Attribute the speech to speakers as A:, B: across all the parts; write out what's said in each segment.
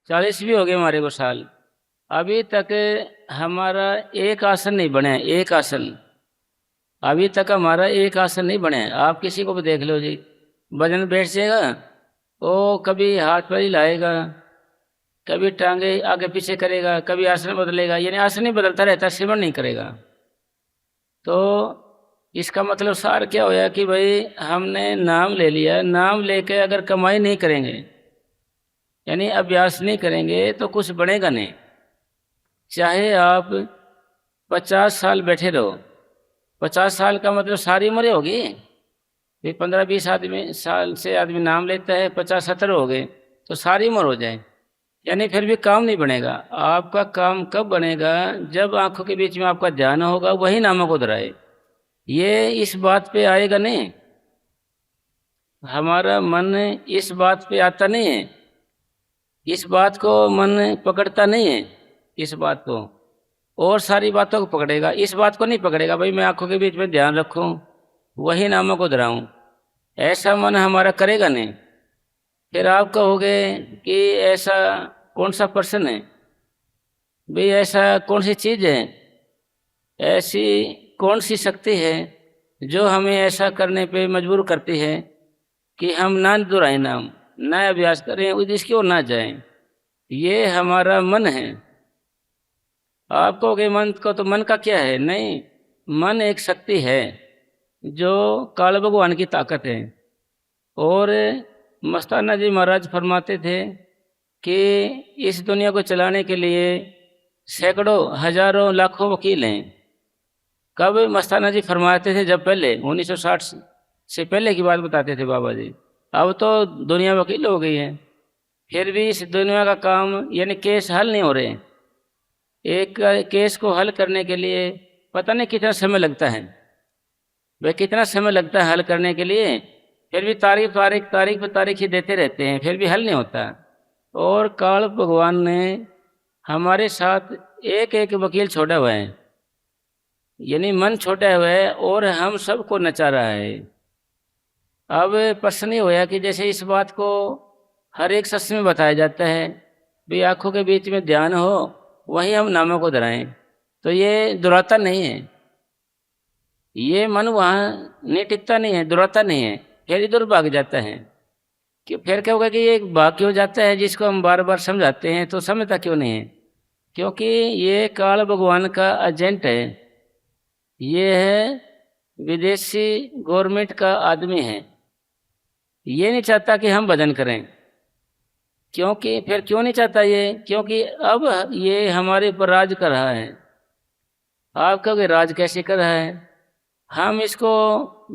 A: 40 भी हो गए हमारे को साल, अभी तक हमारा एक आसन नहीं बने, एक आसन अभी तक हमारा एक आसन नहीं बने। आप किसी को भी देख लो जी, वजन बैठ जाएगा, वो कभी हाथ पैर हिलाएगा, कभी टांगे आगे पीछे करेगा, कभी आसन बदलेगा, यानी आसन ही बदलता रहता, सिमरण नहीं करेगा। तो इसका मतलब सार क्या होया कि भाई हमने नाम ले लिया, नाम लेके अगर कमाई नहीं करेंगे, यानी अभ्यास नहीं करेंगे, तो कुछ बनेगा नहीं। चाहे आप 50 साल बैठे रहो, 50 साल का मतलब सारी उम्र होगी। फिर 15-20 आदमी साल से आदमी नाम लेता है, 50-70 हो गए तो सारी उम्र हो जाए, यानी फिर भी काम नहीं बनेगा। आपका काम कब बनेगा? जब आंखों के बीच में आपका ध्यान होगा, वही नामों को दोहराए। ये इस बात पे आएगा नहीं, हमारा मन इस बात पे आता नहीं है, इस बात को मन पकड़ता नहीं है, इस बात को, और सारी बातों को पकड़ेगा, इस बात को नहीं पकड़ेगा भाई मैं आंखों के बीच में ध्यान रखूं, वही नामों को दोहराऊं। ऐसा मन हमारा करेगा नहीं। फिर आप कहोगे कि ऐसा कौन सा पर्सन है भाई, ऐसा कौन सी चीज़ है, ऐसी कौन सी शक्ति है जो हमें ऐसा करने पे मजबूर करती है कि हम ना दोहराएं नाम, ना अभ्यास करें, इसकी ओर ना जाएं। ये हमारा मन है। आप कहोगे मन को, तो मन का क्या है? नहीं, मन एक शक्ति है जो काल भगवान की ताकत है। और मस्ताना जी महाराज फरमाते थे कि इस दुनिया को चलाने के लिए सैकड़ों हजारों लाखों वकील हैं। कब मस्ताना जी फरमाते थे? जब पहले 1960 से पहले की बात बताते थे बाबा जी। अब तो दुनिया वकील हो गई है, फिर भी इस दुनिया का काम यानी केस हल नहीं हो रहे। एक केस को हल करने के लिए पता नहीं कितना समय लगता है, वह कितना समय लगता है हल करने के लिए, फिर भी तारीख पे तारीख ही देते रहते हैं, फिर भी हल नहीं होता। और काल भगवान ने हमारे साथ एक एक वकील छोड़ा हुआ है, यानी मन छोटा हुआ है, और हम सबको नचा रहा है। अब प्रश्न ये होया कि जैसे इस बात को हर एक सत्संग में बताया जाता है भी आंखों के बीच में ध्यान हो, वहीं हम नामों को दोहराएं, तो ये दोहराता नहीं है, ये मन वहाँ नहीं टिकता नहीं है, दोहराता नहीं है, फिर इधर भाग जाता है। कि फिर क्या होगा कि ये भाग क्यों जाता है, जिसको हम बार बार समझाते हैं तो समझता क्यों नहीं है? क्योंकि ये काल भगवान का एजेंट है, ये है विदेशी गवर्नमेंट का आदमी है, ये नहीं चाहता कि हम भजन करें। क्योंकि फिर क्यों नहीं चाहता ये? क्योंकि अब ये हमारे ऊपर राज कर रहा है। आप कहोगे राज कैसे कर रहा है? हम इसको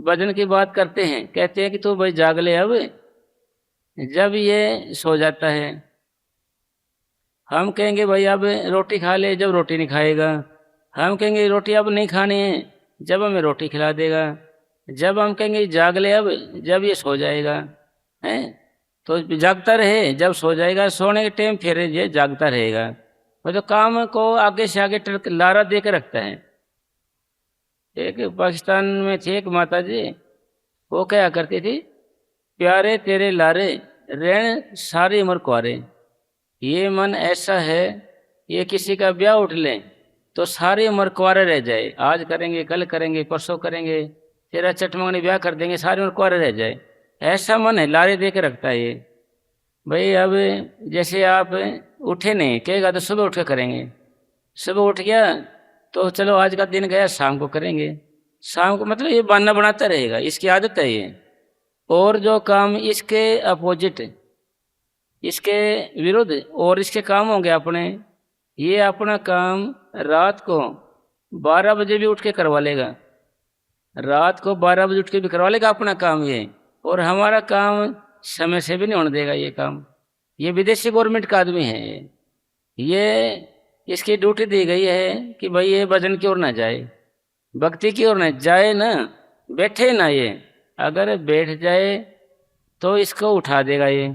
A: भजन की बात करते हैं, कहते हैं कि तू भाई जाग ले। अब जब ये सो जाता है, हम कहेंगे भाई अब रोटी खा ले, जब रोटी नहीं खाएगा। हम कहेंगे रोटी अब नहीं खानी है, जब हमें रोटी खिला देगा। जब हम कहेंगे जाग ले, अब जब ये सो जाएगा। हैं तो जागता रहे, जब सो जाएगा, सोने के टाइम फिर ये जागता रहेगा। वो तो काम को आगे से आगे लारा दे के रखता है। एक पाकिस्तान में थी एक माता जी, वो क्या करती थी, प्यारे तेरे लारे रहन सारी उम्र कुआरे। ये मन ऐसा है, ये किसी का ब्याह उठ ले तो सारी उम्र कुआरे रह जाए, आज करेंगे, कल करेंगे, परसों करेंगे, तेरा चटमंगनी ब्याह कर देंगे, सारी उम्र कुआरे रह जाए। ऐसा मन है, लारे दे के रखता है ये। भाई अब जैसे आप उठे नहीं, कहेगा तो सुबह उठ के करेंगे, सुबह उठ गया तो चलो आज का दिन गया, शाम को करेंगे, शाम को, मतलब ये बहाना बनाता रहेगा, इसकी आदत है ये। और जो काम इसके अपोजिट, इसके विरुद्ध और इसके काम होंगे अपने, ये अपना काम रात को 12 बजे भी उठ के करवा लेगा, रात को 12 बजे उठ के भी करवा लेगा अपना काम ये। और हमारा काम समय से भी नहीं होने देगा ये काम। ये विदेशी गवर्नमेंट का आदमी है, ये इसकी ड्यूटी दी गई है कि भाई ये भजन की ओर ना जाए, भक्ति की ओर ना जाए, ना बैठे ना ये। अगर बैठ जाए तो इसको उठा देगा ये,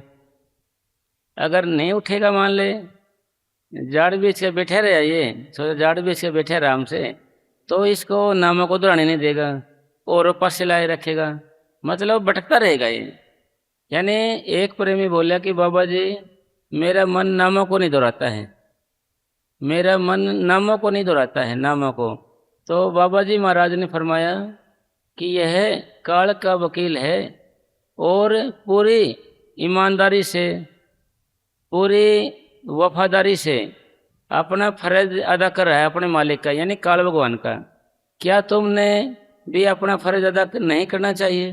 A: अगर नहीं उठेगा, मान ले जाड़ बीच के बैठे रहे ये, तो जाड़ बीच के बैठे आराम से, तो इसको नामों को दोहराने नहीं देगा और पास लाए रखेगा, मतलब भटकता रहेगा ये। यानी एक प्रेमी बोला कि बाबा जी मेरा मन नामों को नहीं दोहराता है, मेरा मन नामों को नहीं दोहराता है, नामों को। तो बाबा जी महाराज ने फरमाया कि यह काल का वकील है और पूरी ईमानदारी से, पूरी वफादारी से अपना फर्ज अदा कर रहा है अपने मालिक का, यानी काल भगवान का। क्या तुमने भी अपना फर्ज अदा नहीं करना चाहिए?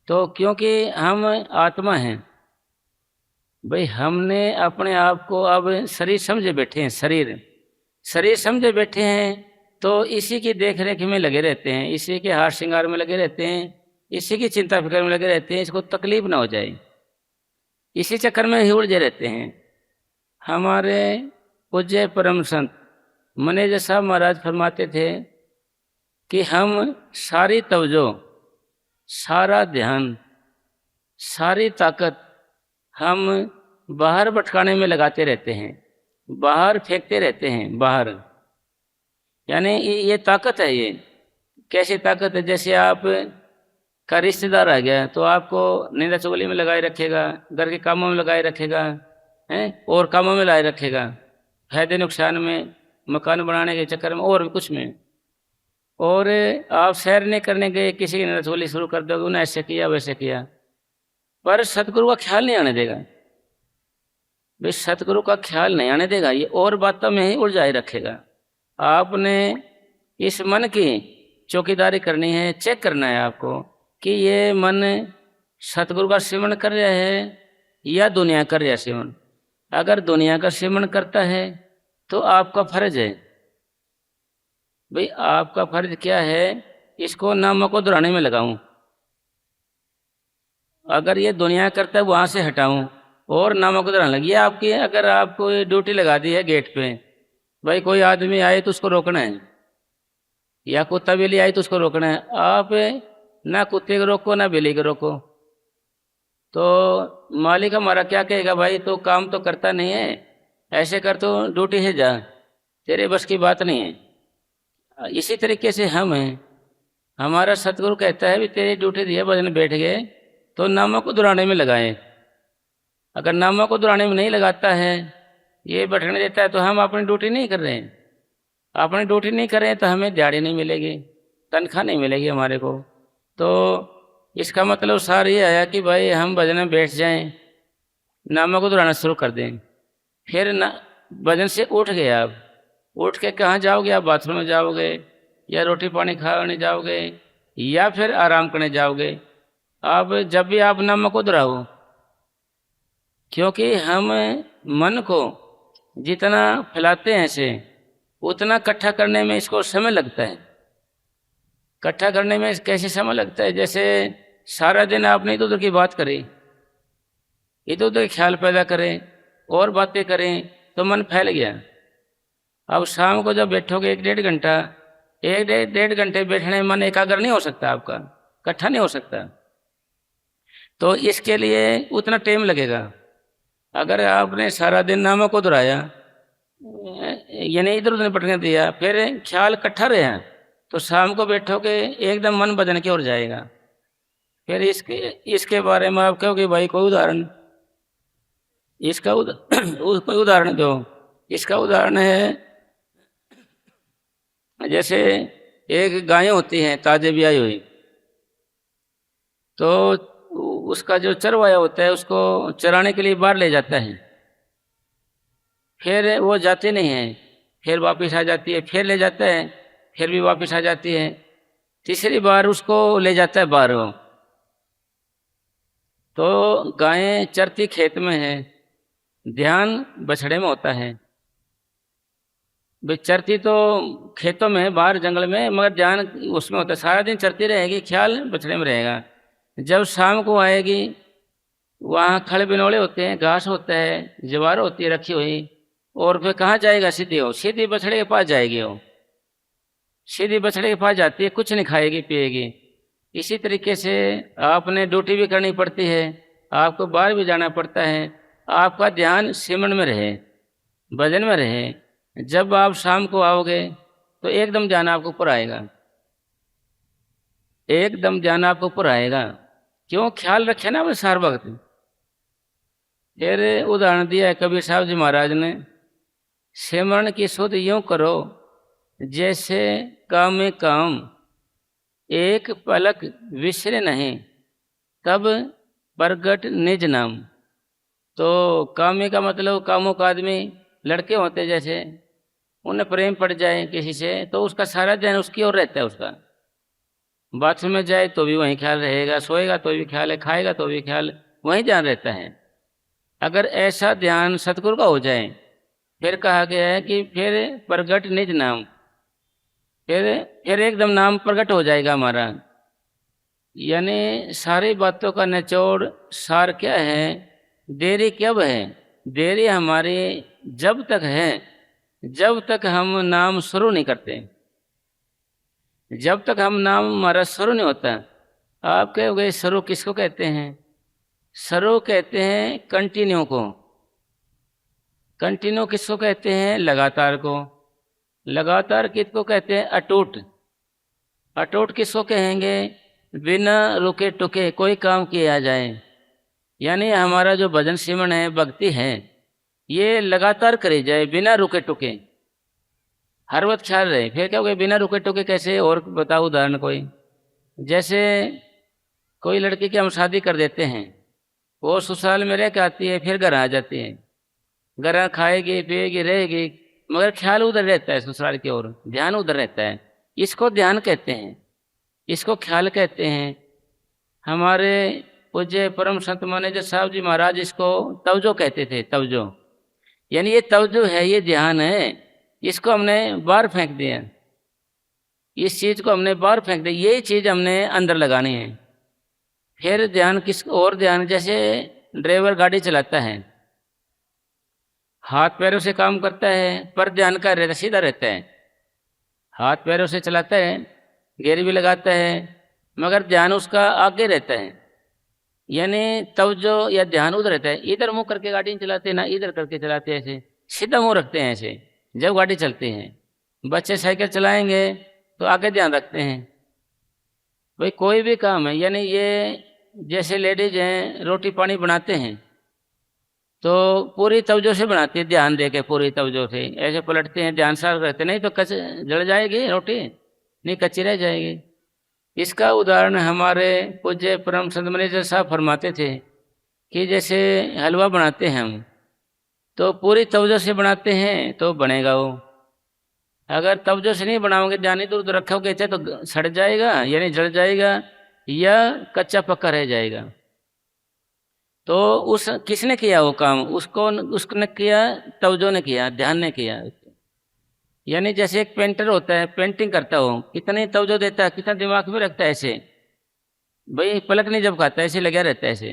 A: तो क्योंकि हम आत्मा हैं भाई, हमने अपने आप को अब शरीर समझे बैठे हैं, शरीर समझे बैठे हैं, तो इसी की देख रेख में लगे रहते हैं, इसी के हार श्रृंगार में लगे रहते हैं, इसी की चिंता फिक्र में लगे रहते हैं, इसको तकलीफ ना हो जाए, इसी चक्कर में ही उलझे रहते हैं। हमारे पूज्य परम संत मैनेजर साहब महाराज फरमाते थे कि हम सारी तवज्जो, सारा ध्यान, सारी ताकत हम बाहर भटकाने में लगाते रहते हैं, बाहर फेंकते रहते हैं, बाहर। यानी ये ताकत है। ये कैसी ताकत है? जैसे आप का रिश्तेदार आ गया तो आपको नींदा चुगली में लगाए रखेगा, घर के कामों में लगाए रखेगा, हैं, और कामों में लगाए रखेगा, फायदे नुकसान में, मकान बनाने के चक्कर में, और भी कुछ में। और आप सैर नहीं करने गए, किसी की नींदा चुगली शुरू कर दोगे, उन्हें ऐसे किया वैसे किया, पर सतगुरु का ख्याल नहीं आने देगा भाई, सतगुरु का ख्याल नहीं आने देगा, ये और बातों में ही उलझाए रखेगा। आपने इस मन की चौकीदारी करनी है, चेक करना है आपको कि ये मन सतगुरु का सिमरन कर रहा है या दुनिया कर रहा है सिमरन। अगर दुनिया का सिमरन करता है तो आपका फर्ज है भाई, आपका फर्ज क्या है? इसको नामों को दोहराने में लगाऊं। अगर ये दुनिया करता है वहाँ से हटाऊं और नामों को दोहराने लगी। आपकी अगर आपको ड्यूटी लगा दी है गेट पे, भाई कोई आदमी आए तो उसको रोकना है, या कुत्ता बिल्ली आई तो उसको रोकना है। आप ना कुत्ते को रोको ना बिल्ली को रोको, तो मालिक हमारा क्या कहेगा? भाई तो काम तो करता नहीं है, ऐसे कर तो ड्यूटी से जा, तेरे बस की बात नहीं है। इसी तरीके से हम हैं, हमारा सतगुरु कहता है भी तेरी ड्यूटी दी है, भजन बैठ गए तो नामों को दोहराने में लगाए। अगर नामों को दोहराने में नहीं लगाता है, ये बैठने देता है, तो हम अपनी ड्यूटी नहीं कर रहे हैं। अपनी ड्यूटी नहीं कर रहे हैं तो हमें दिहाड़ी नहीं मिलेगी, तनख्वाह नहीं मिलेगी हमारे को। तो इसका मतलब सार ये आया कि भाई हम भजन में बैठ जाएं, नामों को दोहराना शुरू कर दें। फिर ना भजन से उठ गए, आप उठ के कहाँ जाओगे? आप बाथरूम में जाओगे, या रोटी पानी खाने जाओगे, या फिर आराम करने जाओगे। आप जब भी आप नामों को दोहराओ, क्योंकि हम मन को जितना फैलाते हैं ऐसे, उतना इकट्ठा करने में इसको समय लगता है। इकट्ठा करने में कैसे समय लगता है? जैसे सारा दिन आपने इधर उधर की बात करी, इधर उधर ख्याल पैदा करें और बातें करें तो मन फैल गया। अब शाम को जब बैठोगे एक डेढ़ घंटे बैठने में मन एकाग्र नहीं हो सकता, आपका इकट्ठा नहीं हो सकता। तो इसके लिए उतना टाइम लगेगा। अगर आपने सारा दिन नामों को दोहराया, यानी इधर उधर भटकने दिया, फिर ख्याल इकट्ठा रहा, तो शाम को बैठोगे एकदम मन भजन की ओर जाएगा। फिर इसके बारे में आप कहोगे भाई कोई उदाहरण, कोई उदाहरण दो। इसका उदाहरण है, जैसे एक गाय होती है ताजे ब्याई हुई, तो उसका जो चरवाया होता है उसको चराने के लिए बाहर ले जाता है, फिर वो जाती नहीं है, फिर वापस आ जाती है, फिर ले जाता है, फिर भी वापस आ जाती है, तीसरी बार उसको ले जाता है बाहर। वो तो गायें चरती खेत में है, ध्यान बछड़े में होता है। चरती तो खेतों में बाहर जंगल में, मगर ध्यान उसमें होता है। सारा दिन चरती रहेगी, ख्याल बछड़े में रहेगा। जब शाम को आएगी, वहाँ खड़ बिनौले होते हैं, घास होता है, ज्वार होती है रखी हुई, और फिर कहाँ जाएगा? सीधी बछड़े के पास जाएगी। वो सीधी बछड़े के पास जाती है, कुछ नहीं खाएगी पिएगी। इसी तरीके से आपने ड्यूटी भी करनी पड़ती है, आपको बाहर भी जाना पड़ता है, आपका ध्यान सिमरन में रहे, भजन में रहे। जब आप शाम को आओगे तो एकदम ध्यान आपको ऊपर आएगा, एकदम ध्यान आपको ऊपर आएगा। क्यों? ख्याल रखे ना अपने सार वक्त। फिर उदाहरण दिया है कबीर साहब जी महाराज ने, सिमरन की सुध यूं करो जैसे काम में काम, एक पलक विसरे नहीं, तब प्रगट निज नाम। तो कामी का मतलब कामुक आदमी, लड़के होते जैसे, उन्हें प्रेम पड़ जाए किसी से तो उसका सारा ध्यान उसकी ओर रहता है। उसका बाथरूम में जाए तो भी वहीं ख्याल रहेगा, सोएगा तो भी ख्याल है, खाएगा तो भी ख्याल, वहीं ध्यान रहता है। अगर ऐसा ध्यान सतगुरु का हो जाए, फिर कहा गया है कि फिर प्रगट निज नाम, फिर एकदम नाम प्रकट हो जाएगा हमारा। यानी सारी बातों का निचोड़ सार क्या है? देरी कब है? देरी हमारी जब तक है, जब तक हम नाम शुरू नहीं करते, जब तक हम नाम हमारा शुरू नहीं होता। आप कहोगे शुरू किसको कहते हैं? शुरू कहते हैं कंटिन्यू को। कंटिन्यू किसको कहते हैं? लगातार को। लगातार किसको कहते हैं? अटूट। अटूट किसको कहेंगे? बिना रुके टुके कोई काम किया जाए। यानी हमारा जो भजन सिमरन है, भक्ति है, ये लगातार करी जाए बिना रुके टुके, हर वक्त ख्याल रहे। फिर क्या हो गया बिना रुके टुके कैसे? और बताओ उदाहरण कोई। जैसे कोई लड़की की हम शादी कर देते हैं, वो ससुराल में रह के आती है, फिर घर आ जाती है, घर खाएगी पिएगी रहेगी, मगर ख्याल उधर रहता है, ससुराल की ओर ध्यान उधर रहता है। इसको ध्यान कहते हैं, इसको ख्याल कहते हैं। हमारे पूज्य परम संत मैनेजर साहब जी महाराज इसको तवजो कहते थे। तवजो यानी ये तवजो है, ये ध्यान है, इसको हमने बाहर फेंक दिया, इस चीज को हमने बाहर फेंक दिया, यही चीज हमने अंदर लगानी है। फिर ध्यान किस और? ध्यान जैसे ड्राइवर गाड़ी चलाता है, हाथ पैरों से काम करता है, पर ध्यान का रहता, सीधा रहता है, हाथ पैरों से चलाता है, गियर भी लगाता है, मगर ध्यान उसका आगे रहता है। यानी तवज्जो या ध्यान उधर रहता है। इधर मुंह करके गाड़ी नहीं चलाते, ना इधर करके चलाते, ऐसे सीधा मुंह रखते हैं ऐसे जब गाड़ी चलती है। बच्चे साइकिल चलाएंगे तो आगे ध्यान रखते हैं। भाई कोई भी काम है, यानी ये जैसे लेडीज हैं रोटी पानी बनाते हैं तो पूरी तवज्जो से बनाती है, ध्यान दे के पूरी तवज्जो से ऐसे पलटते हैं, ध्यान साफ रहते, नहीं तो जल जाएगी रोटी, नहीं कच्ची रह जाएगी। इसका उदाहरण हमारे पूज्य परम संत मैनेजर साहब फरमाते थे कि जैसे हलवा बनाते हैं हम, तो पूरी तवज्जो से बनाते हैं तो बनेगा वो। अगर तवज्जो से नहीं बनाओगे, ध्यान इधर उधर रखोगे तो सड़ जाएगा, यानी जल जाएगा, या कच्चा पक्का रह जाएगा। तो उस किसने किया वो काम? उसने किया, तवज्जो ने किया, ध्यान ने किया। यानी जैसे एक पेंटर होता है, पेंटिंग करता हो, कितनी तवज्जो देता है, कितना दिमाग में रखता है, ऐसे भाई पलक नहीं जब खाता, ऐसे लगा रहता है ऐसे।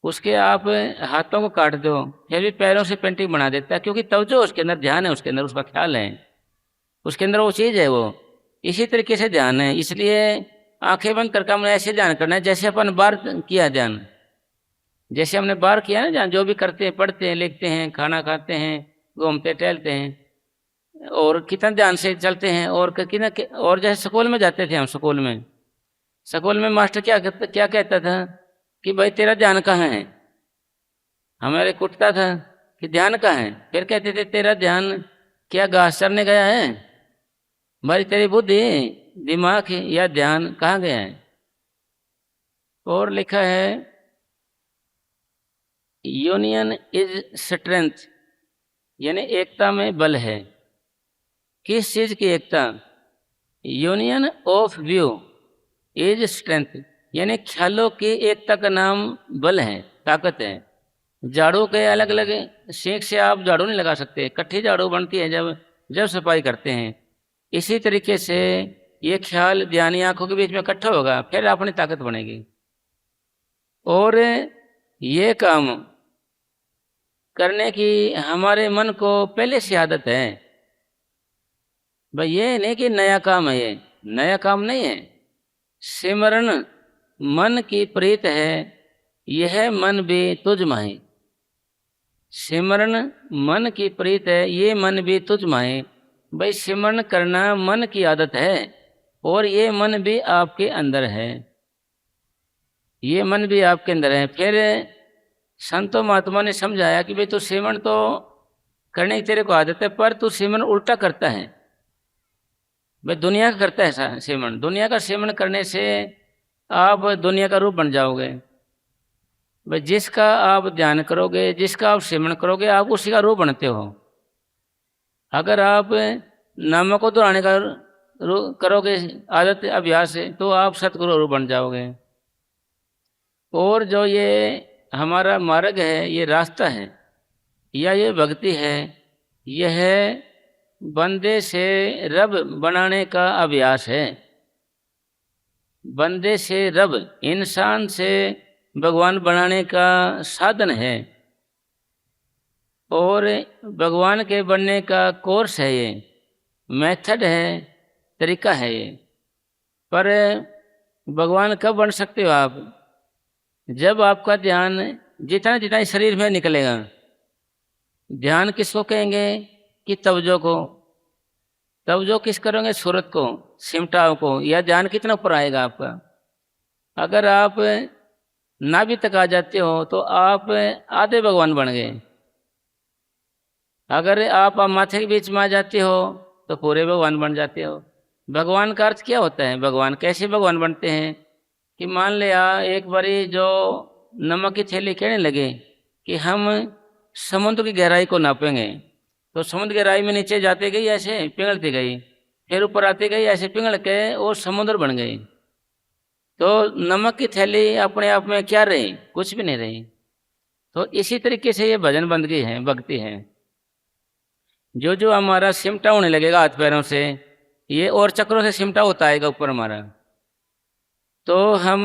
A: उसके आप हाथों को काट दो फिर भी पैरों से पेंटिंग बना देता है, क्योंकि तवज्जो उसके अंदर, ध्यान है उसके अंदर, उसका ख्याल है उसके अंदर, वो चीज़ है वो। इसी तरीके से ध्यान है। इसलिए आंखें बंद करके हमने ऐसे ध्यान करना है जैसे अपन बाहर किया ध्यान, जैसे हमने बाहर किया ना ध्यान, जो भी करते हैं, पढ़ते हैं, लिखते हैं, खाना खाते हैं, घूमते टहलते हैं, और कितना ध्यान से चलते हैं। और कितना और जैसे स्कूल में जाते थे हम, स्कूल में मास्टर क्या कहता था कि भाई तेरा ध्यान कहाँ है? हमारे कुटता था कि ध्यान कहाँ है? फिर कहते थे तेरा ध्यान क्या घास चरने गया है? भाई तेरी बुद्धि, दिमाग या ध्यान कहाँ गया है? और लिखा है यूनियन इज स्ट्रेंथ, यानी एकता में बल है। किस चीज की एकता? Union of view is strength, यानी ख्यालों की एकता का नाम बल है, ताकत है। झाड़ू के अलग अलग सीख से आप झाड़ू नहीं लगा सकते, इकट्ठी झाड़ू बनती है जब सफाई करते हैं। इसी तरीके से ये ख्याल ध्यान आंखों के बीच में इकट्ठा होगा, फिर अपनी ताकत बनेगी। और ये काम करने की हमारे मन को पहले से आदत है। भाई ये नहीं कि नया काम है, ये नया काम नहीं है। सिमरन मन की प्रीत है, यह मन भी तुझ माहे। सिमरन मन की प्रीत है, ये मन भी तुझ माहे। भाई सिमरन करना मन की आदत है, और ये मन भी आपके अंदर है, ये मन भी आपके अंदर है। फिर संतों महात्मा ने समझाया कि भाई तू सिमरण तो करने की तेरे को आदत है, पर तू सिमरण उल्टा करता है। भाई दुनिया का करता है सिमरण, दुनिया का सिमरण करने से आप दुनिया का रूप बन जाओगे। भाई जिसका आप ध्यान करोगे, जिसका आप सिमरण करोगे, आप उसी का रूप बनते हो। अगर आप नामों को दोहराने का करोगे आदत अभ्यास से, तो आप सतगुरु रूप बन जाओगे। और जो ये हमारा मार्ग है, ये रास्ता है या ये भक्ति है, यह बंदे से रब बनाने का अभ्यास है। बंदे से रब, इंसान से भगवान बनाने का साधन है और भगवान के बनने का कोर्स है, ये मेथड है, तरीका है ये। पर भगवान कब बन सकते हो आप? जब आपका ध्यान जितना जितना इस शरीर में निकलेगा। ध्यान किसको कहेंगे? कि तवज्जो को। तवज्जो किस करोगे? सूरत को, सिमटाव को। या ध्यान कितना ऊपर आएगा आपका? अगर आप नाभि तक आ जाते हो तो आप आधे भगवान बन गए। अगर आप माथे के बीच में आ जाते हो तो पूरे भगवान बन जाते हो। भगवान का अर्थ क्या होता है? भगवान कैसे भगवान बनते हैं? कि मान लिया एक बारी जो नमक की थैली कहने लगे कि हम समुद्र की गहराई को नापेंगे, तो समुद्र की गहराई में नीचे जाते गई, ऐसे पिघलती गई, फिर ऊपर आती गई, ऐसे पिघल के वो समुद्र बन गई। तो नमक की थैली अपने आप में क्या रही? कुछ भी नहीं रही। तो इसी तरीके से ये भजन बंदगी है, भक्ति है। जो जो हमारा सिमटा होने लगेगा हाथ पैरों से, ये और चक्रों से सिमटा होता आएगा ऊपर हमारा, तो हम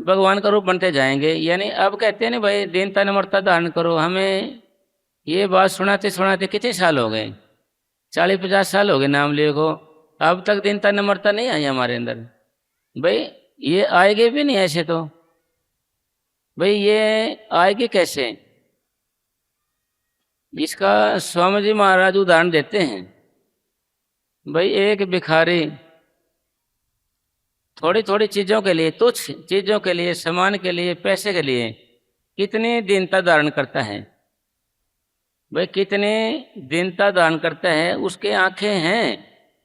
A: भगवान का रूप बनते जाएंगे। यानी अब कहते हैं ना भाई दीनता नम्रता धारण करो। हमें ये बात सुनाते सुनाते कितने साल हो गए? 40-50 साल हो गए नाम लिए को। अब तक दीनता नम्रता नहीं आई हमारे अंदर। भाई ये आएगी भी नहीं ऐसे तो। भाई ये आएगी कैसे? इसका स्वामी जी महाराज उदाहरण देते हैं। भाई एक भिखारी थोड़ी थोड़ी चीज़ों के लिए, तुच्छ चीज़ों के लिए, सामान के लिए, पैसे के लिए कितनी दीनता धारण करता है। भाई कितने दीनता धारण करता है। उसके आंखें हैं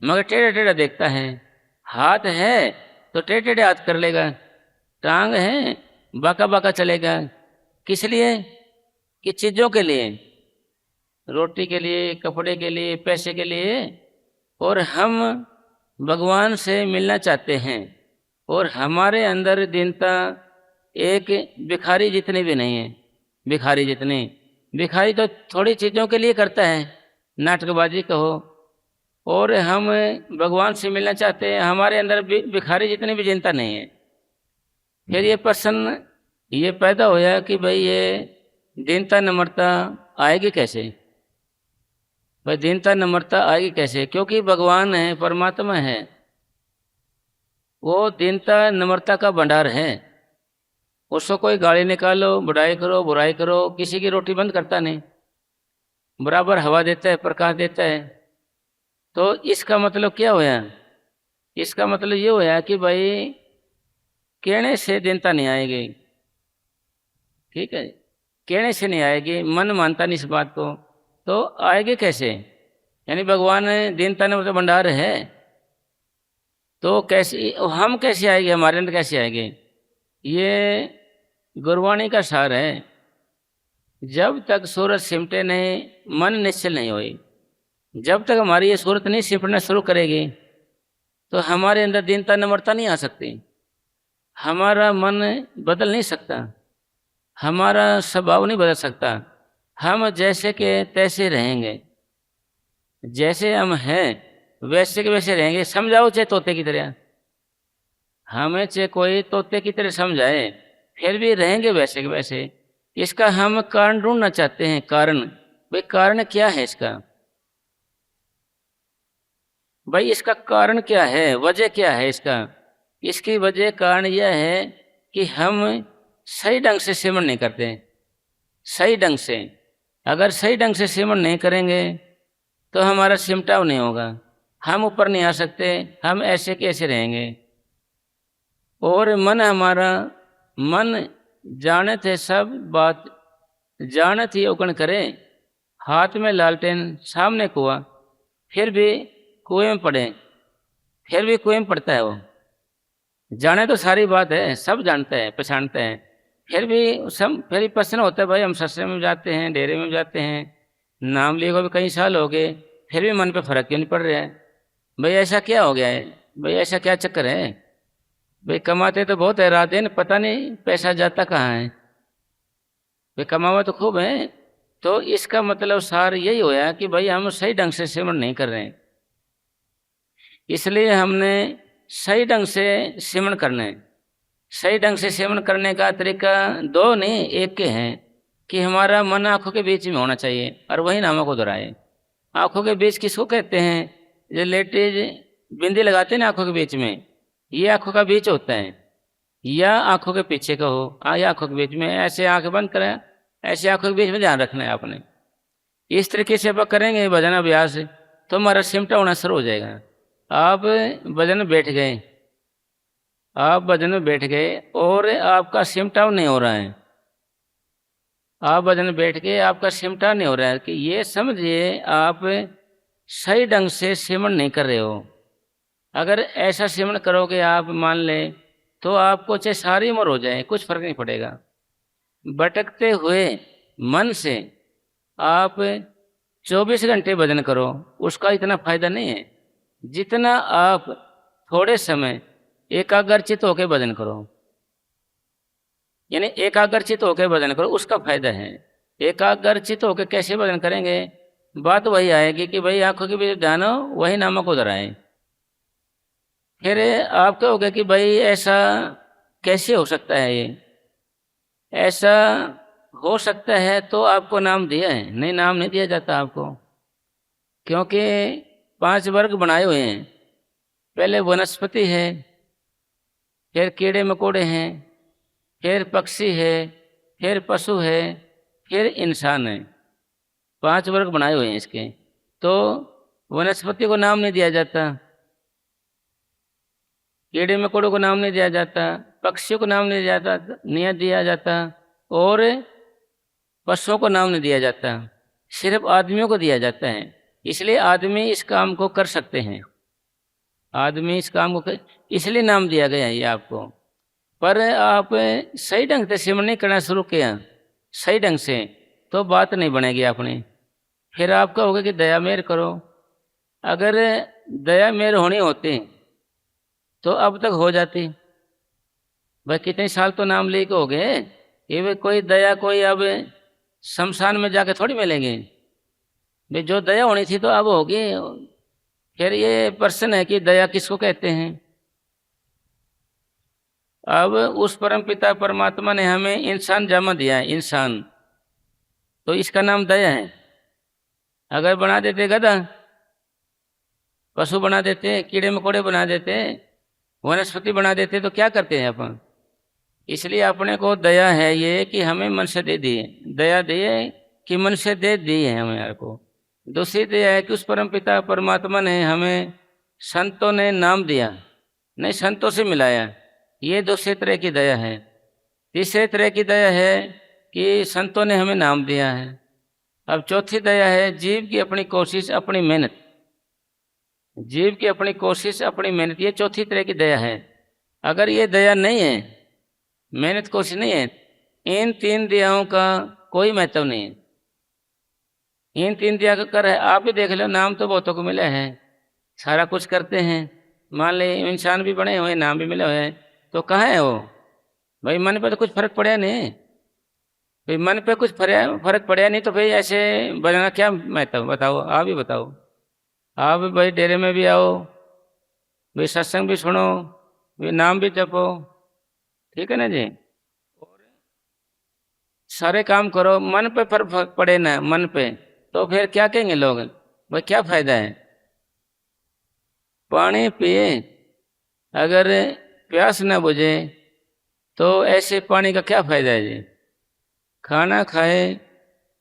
A: मगर टेढ़ा टेढ़ा देखता है, हाथ है तो टेढ़े टेढ़े हाथ कर लेगा, टांग है बाका बाका चलेगा। किस लिए? कि चीज़ों के लिए, रोटी के लिए, कपड़े के लिए, पैसे के लिए। और हम भगवान से मिलना चाहते हैं और हमारे अंदर दीनता एक भिखारी जितनी भी नहीं है। भिखारी जितनी, भिखारी तो थोड़ी चीज़ों के लिए करता है, नाटकबाजी कहो। और हम भगवान से मिलना चाहते हैं, हमारे अंदर भिखारी जितनी भी दीनता नहीं है। फिर ये प्रश्न ये पैदा होया कि भाई ये दीनता नम्रता आएगी कैसे? भाई दीनता नम्रता आएगी कैसे? क्योंकि भगवान है, परमात्मा है, वो दीनता नम्रता का भंडार है। उसको कोई गाली निकालो, बढ़ाई करो, बुराई करो, किसी की रोटी बंद करता नहीं, बराबर हवा देता है, प्रकाश देता है। तो इसका मतलब क्या होया? इसका मतलब ये होया कि भाई कहने से दीनता नहीं आएगी। ठीक है, कहने से नहीं आएगी, मन मानता नहीं इस बात को, तो आएगी कैसे? यानी भगवान दीनता नम्रता भंडार है, तो कैसे हम कैसे आएंगे? हमारे अंदर कैसे आएंगे? ये गुरबाणी का सार है। जब तक सूरत सिमटे नहीं, मन निश्चल नहीं होई, जब तक हमारी ये सूरत नहीं सिमटना शुरू करेगी, तो हमारे अंदर दीनता नम्रता नहीं आ सकती। हमारा मन बदल नहीं सकता, हमारा स्वभाव नहीं बदल सकता। हम जैसे के तैसे रहेंगे, जैसे हम हैं वैसे के वैसे रहेंगे। समझाओ चाहे तोते की तरह, हमें चाहे कोई तोते की तरह समझाए, फिर भी रहेंगे वैसे के वैसे। इसका हम कारण ढूंढना चाहते हैं। कारण, भाई कारण क्या है इसका? भाई इसका कारण क्या है, वजह क्या है इसका? इसकी वजह कारण यह है कि हम सही ढंग से सिमरण नहीं करते। सही ढंग से, अगर सही ढंग से सिमरण नहीं करेंगे तो हमारा सिमटाव नहीं होगा, हम ऊपर नहीं आ सकते, हम ऐसे कैसे रहेंगे। और मन हमारा, मन जाने थे सब बात जानत ही औगण करे, हाथ में लालटेन सामने कुआं, फिर भी कुएं में पड़े, फिर भी कुएं में पड़ता है वो। जाने तो सारी बात है, सब जानते हैं पहचानते हैं, फिर भी सब फिर भी प्रश्न होता है भाई हम सत्संग में जाते हैं, डेरे में जाते हैं, नाम लिए को भी कई साल हो गए, फिर भी मन पे फर्क क्यों नहीं पड़ रहा है? भाई ऐसा क्या हो गया है? भाई ऐसा क्या चक्कर है? भाई कमाते तो बहुत है, रात दिन पता नहीं पैसा जाता कहाँ है। भाई कमावा तो खूब है। तो इसका मतलब सार यही होया कि भाई हम सही ढंग से सेवन नहीं कर रहे हैं, इसलिए हमने सही ढंग से सेवन करना है। सही ढंग से सेवन करने का तरीका दो नहीं एक के हैं कि हमारा मन आंखों के बीच में होना चाहिए और वही नामों को दोहराए। आंखों के बीच किसको कहते हैं? जो लेडीज बिंदी लगाते हैं ना आंखों के बीच में, ये आंखों का बीच होता है, या आंखों के पीछे का हो या आंखों के बीच में। ऐसे आंखें बंद करें, ऐसे आंखों के बीच में ध्यान रखना है आपने। इस तरीके से आप करेंगे भजन अभ्यास तो हमारा सिमटा होना शुरू हो जाएगा। आप भजन में बैठ गए, आप भजन में बैठ गए और आपका सिमटाव नहीं हो रहा है, आप भजन में बैठ गए आपका सिमटा नहीं हो रहा है, कि ये समझिए आप सही ढंग से सेवन नहीं कर रहे हो। अगर ऐसा सेवन करोगे आप मान लें तो आपको चाहे सारी उम्र हो जाए कुछ फर्क नहीं पड़ेगा। भटकते हुए मन से आप 24 घंटे भजन करो, उसका इतना फायदा नहीं है जितना आप थोड़े समय एकाग्रचित होकर भजन करो। यानी एकाग्रचित होकर भजन करो, उसका फायदा है। एकाग्रचित होकर कैसे भजन करेंगे? बात वही आएगी कि भाई आंखों के बीच ध्यान हो, वही नामक उधर आए। फिर आप कहोगे कि भाई ऐसा कैसे हो सकता है? ये ऐसा हो सकता है तो आपको नाम दिया है? नहीं, नाम नहीं दिया जाता आपको, क्योंकि 5 वर्ग बनाए हुए हैं। पहले वनस्पति है, फिर कीड़े मकोड़े हैं, फिर पक्षी है, फिर पशु है, फिर इंसान है। 5 वर्ग बनाए हुए हैं इसके। तो वनस्पति को नाम नहीं दिया जाता, कीड़े मकोड़ों को नाम नहीं दिया जाता, पक्षियों को नाम नहीं दिया जाता और पशुओं को नाम नहीं दिया जाता, सिर्फ आदमियों को दिया जाता है। इसलिए आदमी इस काम को कर सकते हैं, आदमी इस काम को इसलिए नाम दिया गया है ये आपको। पर आप सही ढंग से सेवन नहीं करना शुरू किया सही ढंग से तो बात नहीं बनेगी अपनी। फिर आप कहोगे कि दया मेहर करो। अगर दया मेहर होनी होती तो अब तक हो जाती। भाई कितने साल तो नाम लेके हो गए, ये कोई दया कोई अब शमशान में जाके थोड़ी मिलेंगे। भाई जो दया होनी थी तो अब होगी। फिर ये प्रश्न है कि दया किसको कहते हैं? अब उस परम पिता परमात्मा ने हमें इंसान जन्म दिया है, इंसान, तो इसका नाम दया है। अगर बना देते गधा, पशु बना देते, कीड़े मकोड़े बना देते, वनस्पति बना देते तो क्या करते हैं अपन? इसलिए अपने को दया है ये कि हमें मनुष्य दे दिए, दया दिए कि मनुष्य दे दिए है हमें यार को। दूसरी दया है कि उस परम पिता परमात्मा ने हमें संतों ने नाम दिया, नहीं संतों से मिलाया, ये दूसरी तरह की दया है। तीसरे तरह की दया है कि संतों ने हमें नाम दिया है। अब चौथी दया है जीव की अपनी कोशिश अपनी मेहनत, जीव की अपनी कोशिश अपनी मेहनत, ये चौथी तरह की दया है। अगर ये दया नहीं है, मेहनत कोशिश नहीं है, इन 3 दयाओं का कोई महत्व नहीं है। इन 3 दया का कर है, आप भी देख लो, नाम तो बहुतों को मिले हैं, सारा कुछ करते हैं, मान ले इंसान भी बने हुए, नाम भी मिले हुए हैं, तो कहाँ है वो? भाई मन पे तो कुछ फर्क पड़ा नहीं। भाई मन पे कुछ फर्क पड़ा नहीं तो भाई ऐसे बनाना क्या महत्व? बताओ, आप ही बताओ। आप भाई डेरे में भी आओ, भाई सत्संग भी सुनो, भाई नाम भी जपो, ठीक है ना जी, और सारे काम करो, मन पे फर्क पड़े ना मन पे, तो फिर क्या कहेंगे लोग? भाई क्या फायदा है? पानी पिए अगर प्यास न बुझे तो ऐसे पानी का क्या फायदा है जी? खाना खाए,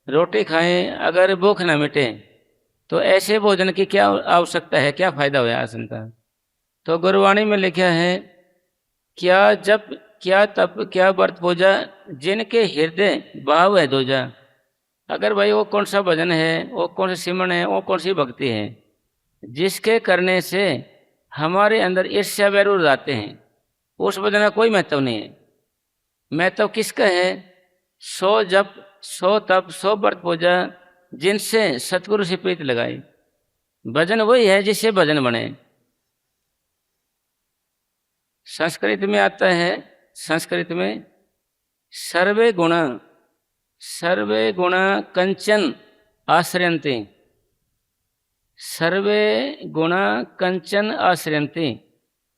A: रोटी खाएं, अगर भूख न मिटे तो ऐसे भोजन की क्या आवश्यकता है, क्या फायदा हुआ आसन का? तो गुरुवाणी में लिखा है, क्या जप क्या तप क्या व्रत पूजा, जिनके हृदय भाव है दूजा, अगर भाई वो कौन सा भजन है, वो कौन सा सिमरन है, वो कौन सी भक्ति है जिसके करने से हमारे अंदर ईर्ष्या वैरूर आते हैं, उस भजन का कोई महत्व नहीं है। महत्व किसका है? 100 जप, 100 तप, 100 व्रत पूजा, जिनसे सतगुरु से प्रीति लगाई। भजन वही है जिससे भजन बने। संस्कृत में आता है, संस्कृत में सर्वे गुणा कंचन आश्रयन्ति, सर्वे गुणा कंचन आश्रयन्ति।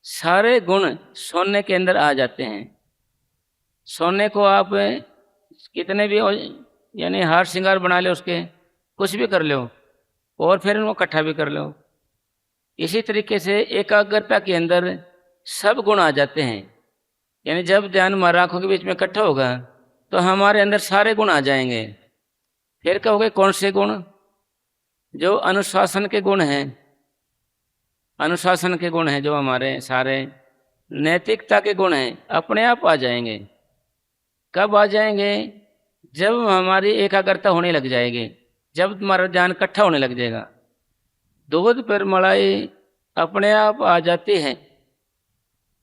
A: सारे गुण सोने के अंदर आ जाते हैं। सोने को आप कितने भी यानी हार श्रृंगार बना लो, उसके कुछ भी कर लो और फिर उनको इकट्ठा भी कर लो। इसी तरीके से एकाग्रता के अंदर सब गुण आ जाते हैं। यानी जब ध्यान हमारे आंखों के बीच में इकट्ठा होगा तो हमारे अंदर सारे गुण आ जाएंगे। फिर कहोगे कौन से गुण? जो अनुशासन के गुण हैं, अनुशासन के गुण हैं, जो हमारे सारे नैतिकता के गुण हैं, अपने आप आ जाएंगे। कब आ जाएंगे? जब हमारी एकाग्रता होने लग जाएगी, जब हमारा ध्यान इकट्ठा होने लग जाएगा। दूध पर मलाई अपने आप आ जाती है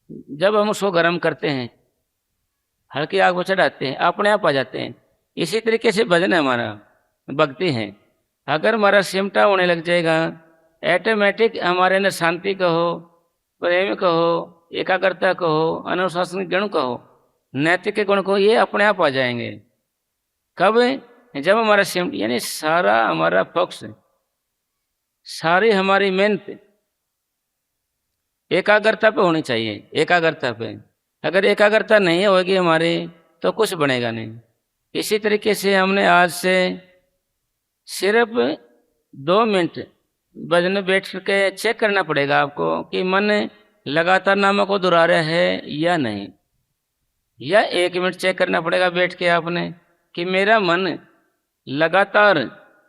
A: जब हम उसको गर्म करते हैं, हल्की आग पर चढ़ाते हैं, अपने आप आ जाते हैं। इसी तरीके से भजन है हमारा, भक्ति है। अगर हमारा सिमटा होने लग जाएगा, ऑटोमेटिक हमारे अंदर शांति कहो, प्रेम कहो, एकाग्रता कहो, अनुशासन के गुण कहो, नैतिक के गुण कहो, ये अपने आप आ जाएंगे। कब? जब हमारा सिमट यानी सारा हमारा फोकस, सारी हमारी मेहनत एकाग्रता पे होनी चाहिए। एकाग्रता पे अगर एकाग्रता नहीं होगी हमारी तो कुछ बनेगा नहीं। इसी तरीके से हमने आज से सिर्फ 2 मिनट भजन में बैठ के चेक करना पड़ेगा आपको कि मन लगातार नामों को दोहरा रहा है या नहीं। या 1 मिनट चेक करना पड़ेगा बैठ के आपने कि मेरा मन लगातार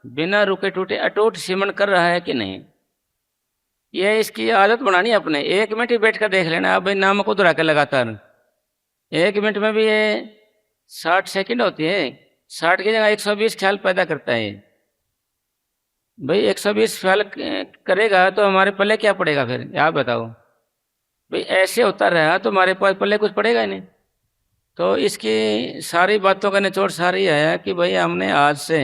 A: बिना रुके टूटे अटूट सिमरन कर रहा है कि नहीं। यह इसकी आदत बनानी है अपने। 1 मिनट ही बैठ कर देख लेना आप भाई, नाम को दोहरा कर लगातार। 1 मिनट में भी ये 60 सेकंड होती है, 60 की जगह 120 ख्याल पैदा करता है भाई। 120 ख्याल करेगा तो हमारे पल्ले क्या पड़ेगा फिर, आप बताओ भाई। ऐसे होता रहा तो हमारे पास पल्ले कुछ पड़ेगा ही नहीं। तो इसकी सारी बातों का निचोड़ सारी है कि भाई हमने आज से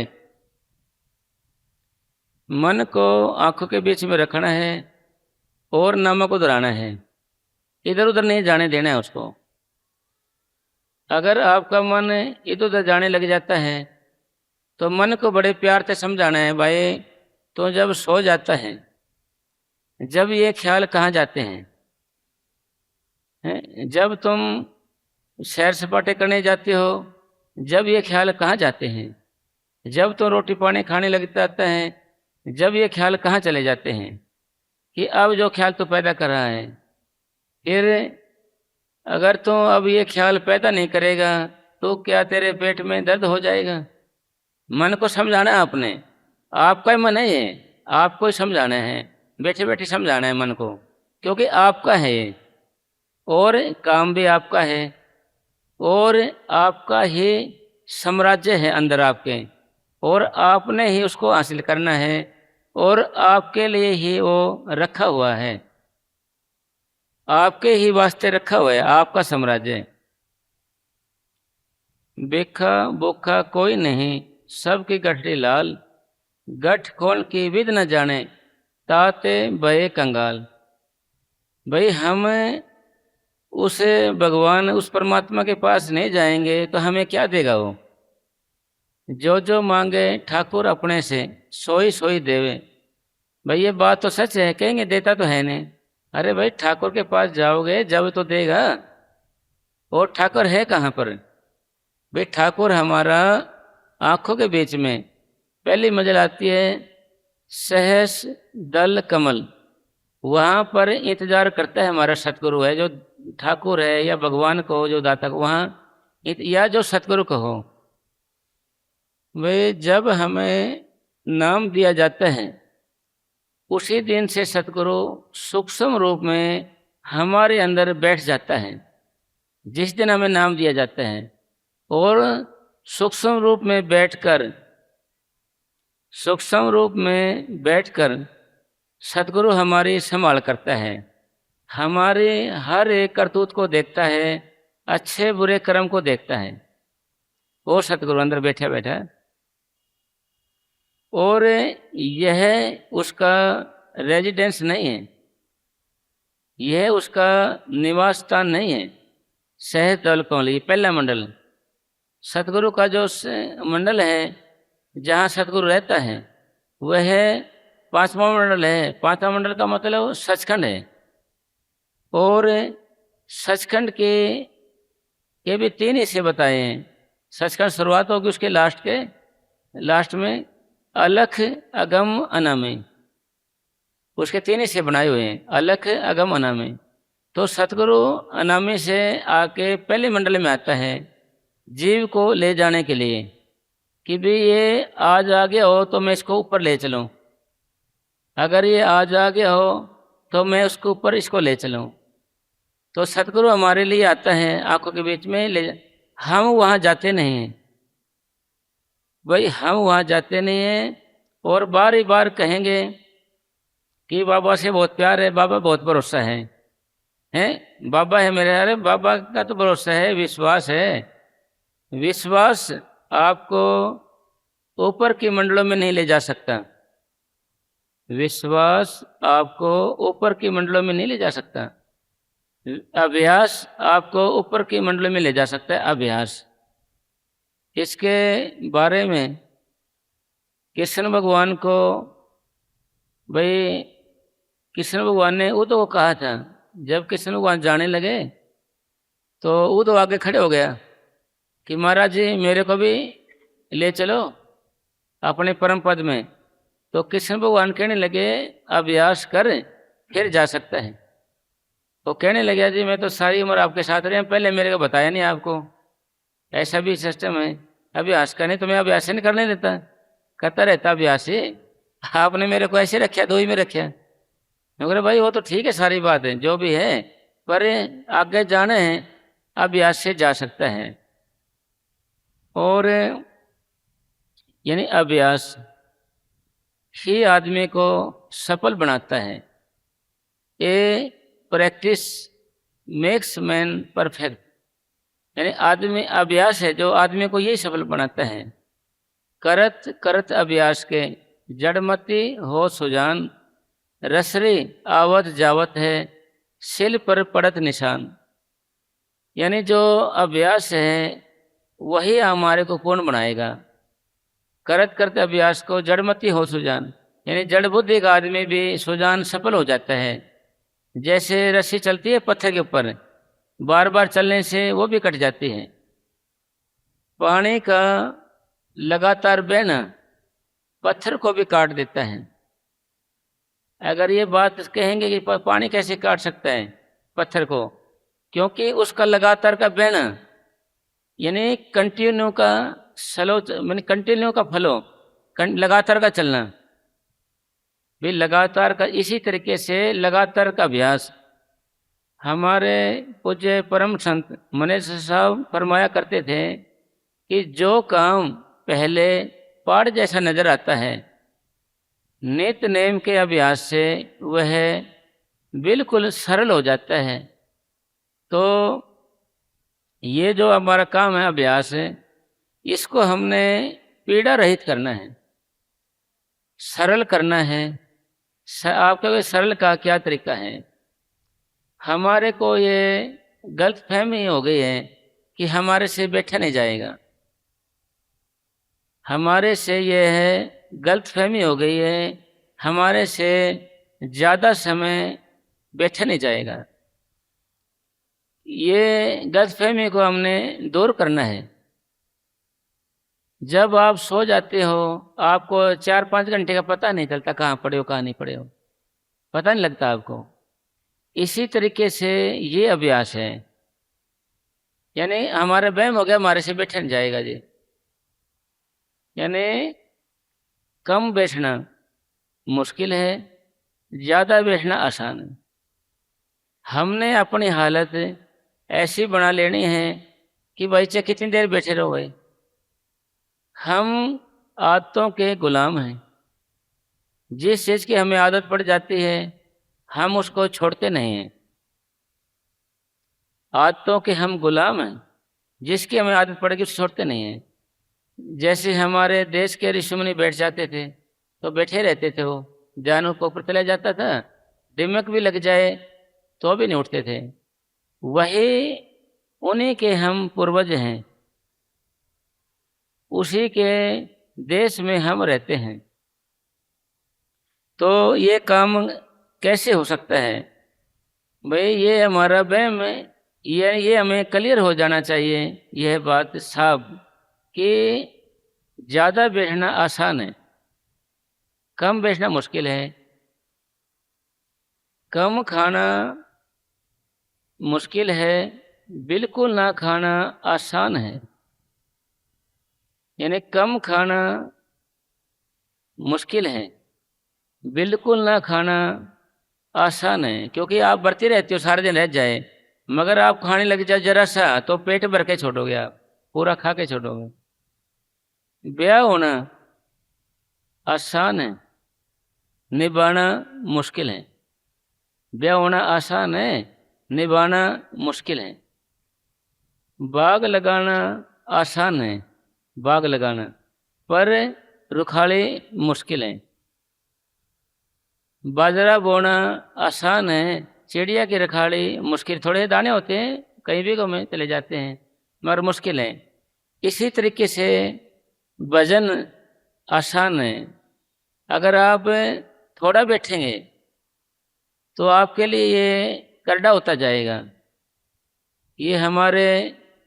A: मन को आंखों के बीच में रखना है और नामों को दोहराना है, इधर उधर नहीं जाने देना है उसको। अगर आपका मन इधर उधर जाने लग जाता है तो मन को बड़े प्यार से समझाना है, भाई तो जब सो जाता है, जब ये ख्याल कहाँ जाते हैं? जब तुम सैर सपाटे करने जाते हो, जब ये ख्याल कहाँ जाते हैं? जब तुम रोटी पानी खाने लग जाता है, जब ये ख्याल कहाँ चले जाते हैं? कि अब जो ख्याल तो पैदा कर रहा है, फिर अगर तुम अब ये ख्याल पैदा नहीं करेगा तो क्या तेरे पेट में दर्द हो जाएगा? मन को समझाना है आपने, आपका ही मन है ये, आपको ही समझाना है, बैठे बैठे समझाना है मन को, क्योंकि आपका है ये और काम भी आपका है और आपका ही साम्राज्य है अंदर आपके, और आपने ही उसको हासिल करना है और आपके लिए ही वो रखा हुआ है, आपके ही वास्ते रखा हुआ है, आपका साम्राज्य। बेखा बोखा कोई नहीं, सबकी गठरी लाल, गठ खोल की विद न जाने, ताते भये कंगाल। भाई हम उस भगवान, उस परमात्मा के पास नहीं जाएंगे तो हमें क्या देगा वो? जो जो मांगे ठाकुर अपने से, सोई सोई देवे। भाई ये बात तो सच है, कहेंगे देता तो है नहीं। अरे भाई ठाकुर के पास जाओगे जब तो देगा, और ठाकुर है कहाँ पर? भाई ठाकुर हमारा आंखों के बीच में पहली मंजिल आती है सहस दल कमल, वहाँ पर इंतजार करता है हमारा सतगुरु है, जो ठाकुर है या भगवान को, जो दाता को, वहाँ या जो सतगुरु कहो। वे जब हमें नाम दिया जाता है उसी दिन से सतगुरु सूक्ष्म रूप में हमारे अंदर बैठ जाता है। जिस दिन हमें नाम दिया जाता है और सूक्ष्म रूप में बैठकर सूक्ष्म रूप में बैठकर सतगुरु हमारी संभाल करता है, हमारे हर एक करतूत को देखता है, अच्छे बुरे कर्म को देखता है। वो सतगुरु अंदर बैठा बैठा, और यह उसका रेजिडेंस नहीं है, यह उसका निवास स्थान नहीं है। सहज दल कौली पहला मंडल, सतगुरु का जो मंडल है जहाँ सतगुरु रहता है वह पांचवा मंडल है। पांचवा मंडल का मतलब सचखंड है, और सचखंड के भी 3 हिस्से बताए हैं। सचखंड शुरुआत होगी उसके लास्ट में अलख अगम अनामय, उसके 3 हिस्से बनाए हुए हैं, अलख अगम अनामय। तो सतगुरु अनामी से आके पहले मंडल में आता है जीव को ले जाने के लिए कि भी ये आज आ गया हो तो मैं इसको ऊपर ले चलूं, अगर ये आज आ गया हो तो मैं उसके ऊपर इसको ले चलूं। तो सतगुरु हमारे लिए आता है, आंखों के बीच में हम वहाँ जाते नहीं हैं भाई, हम वहाँ जाते नहीं हैं। और बार ही बार कहेंगे कि बाबा से बहुत प्यार है, बाबा बहुत भरोसा है बाबा है मेरे। अरे बाबा का तो भरोसा है, विश्वास है। विश्वास आपको ऊपर की मंडलों में नहीं ले जा सकता, विश्वास आपको ऊपर की मंडलों में नहीं ले जा सकता। अभ्यास आपको ऊपर की मंडलों में ले जा सकता है, अभ्यास। इसके बारे में कृष्ण भगवान को भाई, कृष्ण भगवान ने उद्धव को कहा था, जब कृष्ण भगवान जाने लगे तो उद्धव आगे खड़े हो गया कि महाराज जी मेरे को भी ले चलो अपने परम पद में। तो कृष्ण भगवान कहने लगे अभ्यास कर फिर जा सकता है। तो कहने लगे जी मैं तो सारी उम्र आपके साथ रहे, पहले मेरे को बताया नहीं आपको, ऐसा भी सिस्टम है अभ्यास का। नहीं तो मैं अभ्यास नहीं करने देता, करता रहता अभ्यास ही, आपने मेरे को ऐसे रखा, 2 ही में रखा। मैं बोले भाई वो तो ठीक है, सारी बात है जो भी है, पर आगे जाना है अभ्यास से जा सकता है। और यानी अभ्यास ही आदमी को सफल बनाता है। ए प्रैक्टिस मेक्स मैन परफेक्ट, यानी आदमी अभ्यास है जो आदमी को यही सफल बनाता है। करत करत अभ्यास के जड़मती हो सुजान, रसरी आवत जावत है सिल पर पड़त निशान। यानी जो अभ्यास है वही हमारे को पूर्ण बनाएगा। करत करते अभ्यास को जड़मती हो सुजान, यानी जड़ बुद्धि का आदमी भी सुजान सफल हो जाता है। जैसे रस्सी चलती है पत्थर के ऊपर, बार बार चलने से वो भी कट जाती है। पानी का लगातार बहना पत्थर को भी काट देता है। अगर ये बात कहेंगे कि पानी कैसे काट सकता है पत्थर को, क्योंकि उसका लगातार का बहना यानी कंटिन्यू का स्लो, यानी कंटिन्यू का फ्लो, लगातार का चलना भी, लगातार का। इसी तरीके से लगातार का अभ्यास। हमारे पूज्य परम संत मनेश साहब फरमाया करते थे कि जो काम पहले पहाड़ जैसा नजर आता है, नित नेम के अभ्यास से वह बिल्कुल सरल हो जाता है। तो ये जो हमारा काम है अभ्यास है, इसको हमने पीड़ा रहित करना है, सरल करना है। आपका सरल का क्या तरीका है? हमारे को ये गलतफहमी हो गई है कि हमारे से बैठा नहीं जाएगा, हमारे से ये है गलतफहमी हो गई है, हमारे से ज़्यादा समय बैठा नहीं जाएगा। ये गलतफहमी को हमने दूर करना है। जब आप सो जाते हो आपको 4-5 घंटे का पता नहीं चलता, कहाँ पड़े हो कहाँ नहीं पड़े हो, पता नहीं लगता आपको। इसी तरीके से ये अभ्यास है, यानी हमारा वहम हो गया हमारे से बैठा नहीं जाएगा जी, यानी कम बैठना मुश्किल है, ज़्यादा बैठना आसान है। हमने अपनी हालत ऐसी बना लेनी है कि भाई चाहे कितनी देर बैठे रहो भाई, हम आदतों के गुलाम हैं। जिस चीज की हमें आदत पड़ जाती है हम उसको छोड़ते नहीं हैं। आदतों के हम गुलाम हैं, जिसकी हमें आदत पड़ेगी उसे छोड़ते नहीं हैं। जैसे हमारे देश के ऋषि मुनि बैठ जाते थे तो बैठे रहते थे, वो ध्यान उनके ऊपर चला जाता था, दिमक भी लग जाए तो भी नहीं उठते थे। वही उन्हीं के हम पूर्वज हैं, उसी के देश में हम रहते हैं। तो ये काम कैसे हो सकता है भाई? ये हमारा वहम है, ये हमें क्लियर हो जाना चाहिए यह बात साहब कि ज़्यादा बैठना आसान है, कम बैठना मुश्किल है। कम खाना मुश्किल है, बिल्कुल ना खाना आसान है। यानी कम खाना मुश्किल है, बिल्कुल ना खाना आसान है। क्योंकि आप बढ़ती रहती हो, सारे दिन रह जाए, मगर आप खाने लग जाओ जरा सा तो पेट भर के छोड़ोगे, आप पूरा खा के छोड़ोगे। ब्याह होना आसान है, निभाना मुश्किल है। ब्याह होना आसान है, निभाना मुश्किल है। बाग लगाना आसान है, बाग लगाना, पर रुखाली मुश्किल है। बाजरा बोना आसान है, चिड़िया की रखाली मुश्किल। थोड़े दाने होते हैं, कहीं भी में चले जाते हैं, मगर मुश्किल है। इसी तरीके से वजन आसान है। अगर आप थोड़ा बैठेंगे तो आपके लिए ये करड़ा होता जाएगा। ये हमारे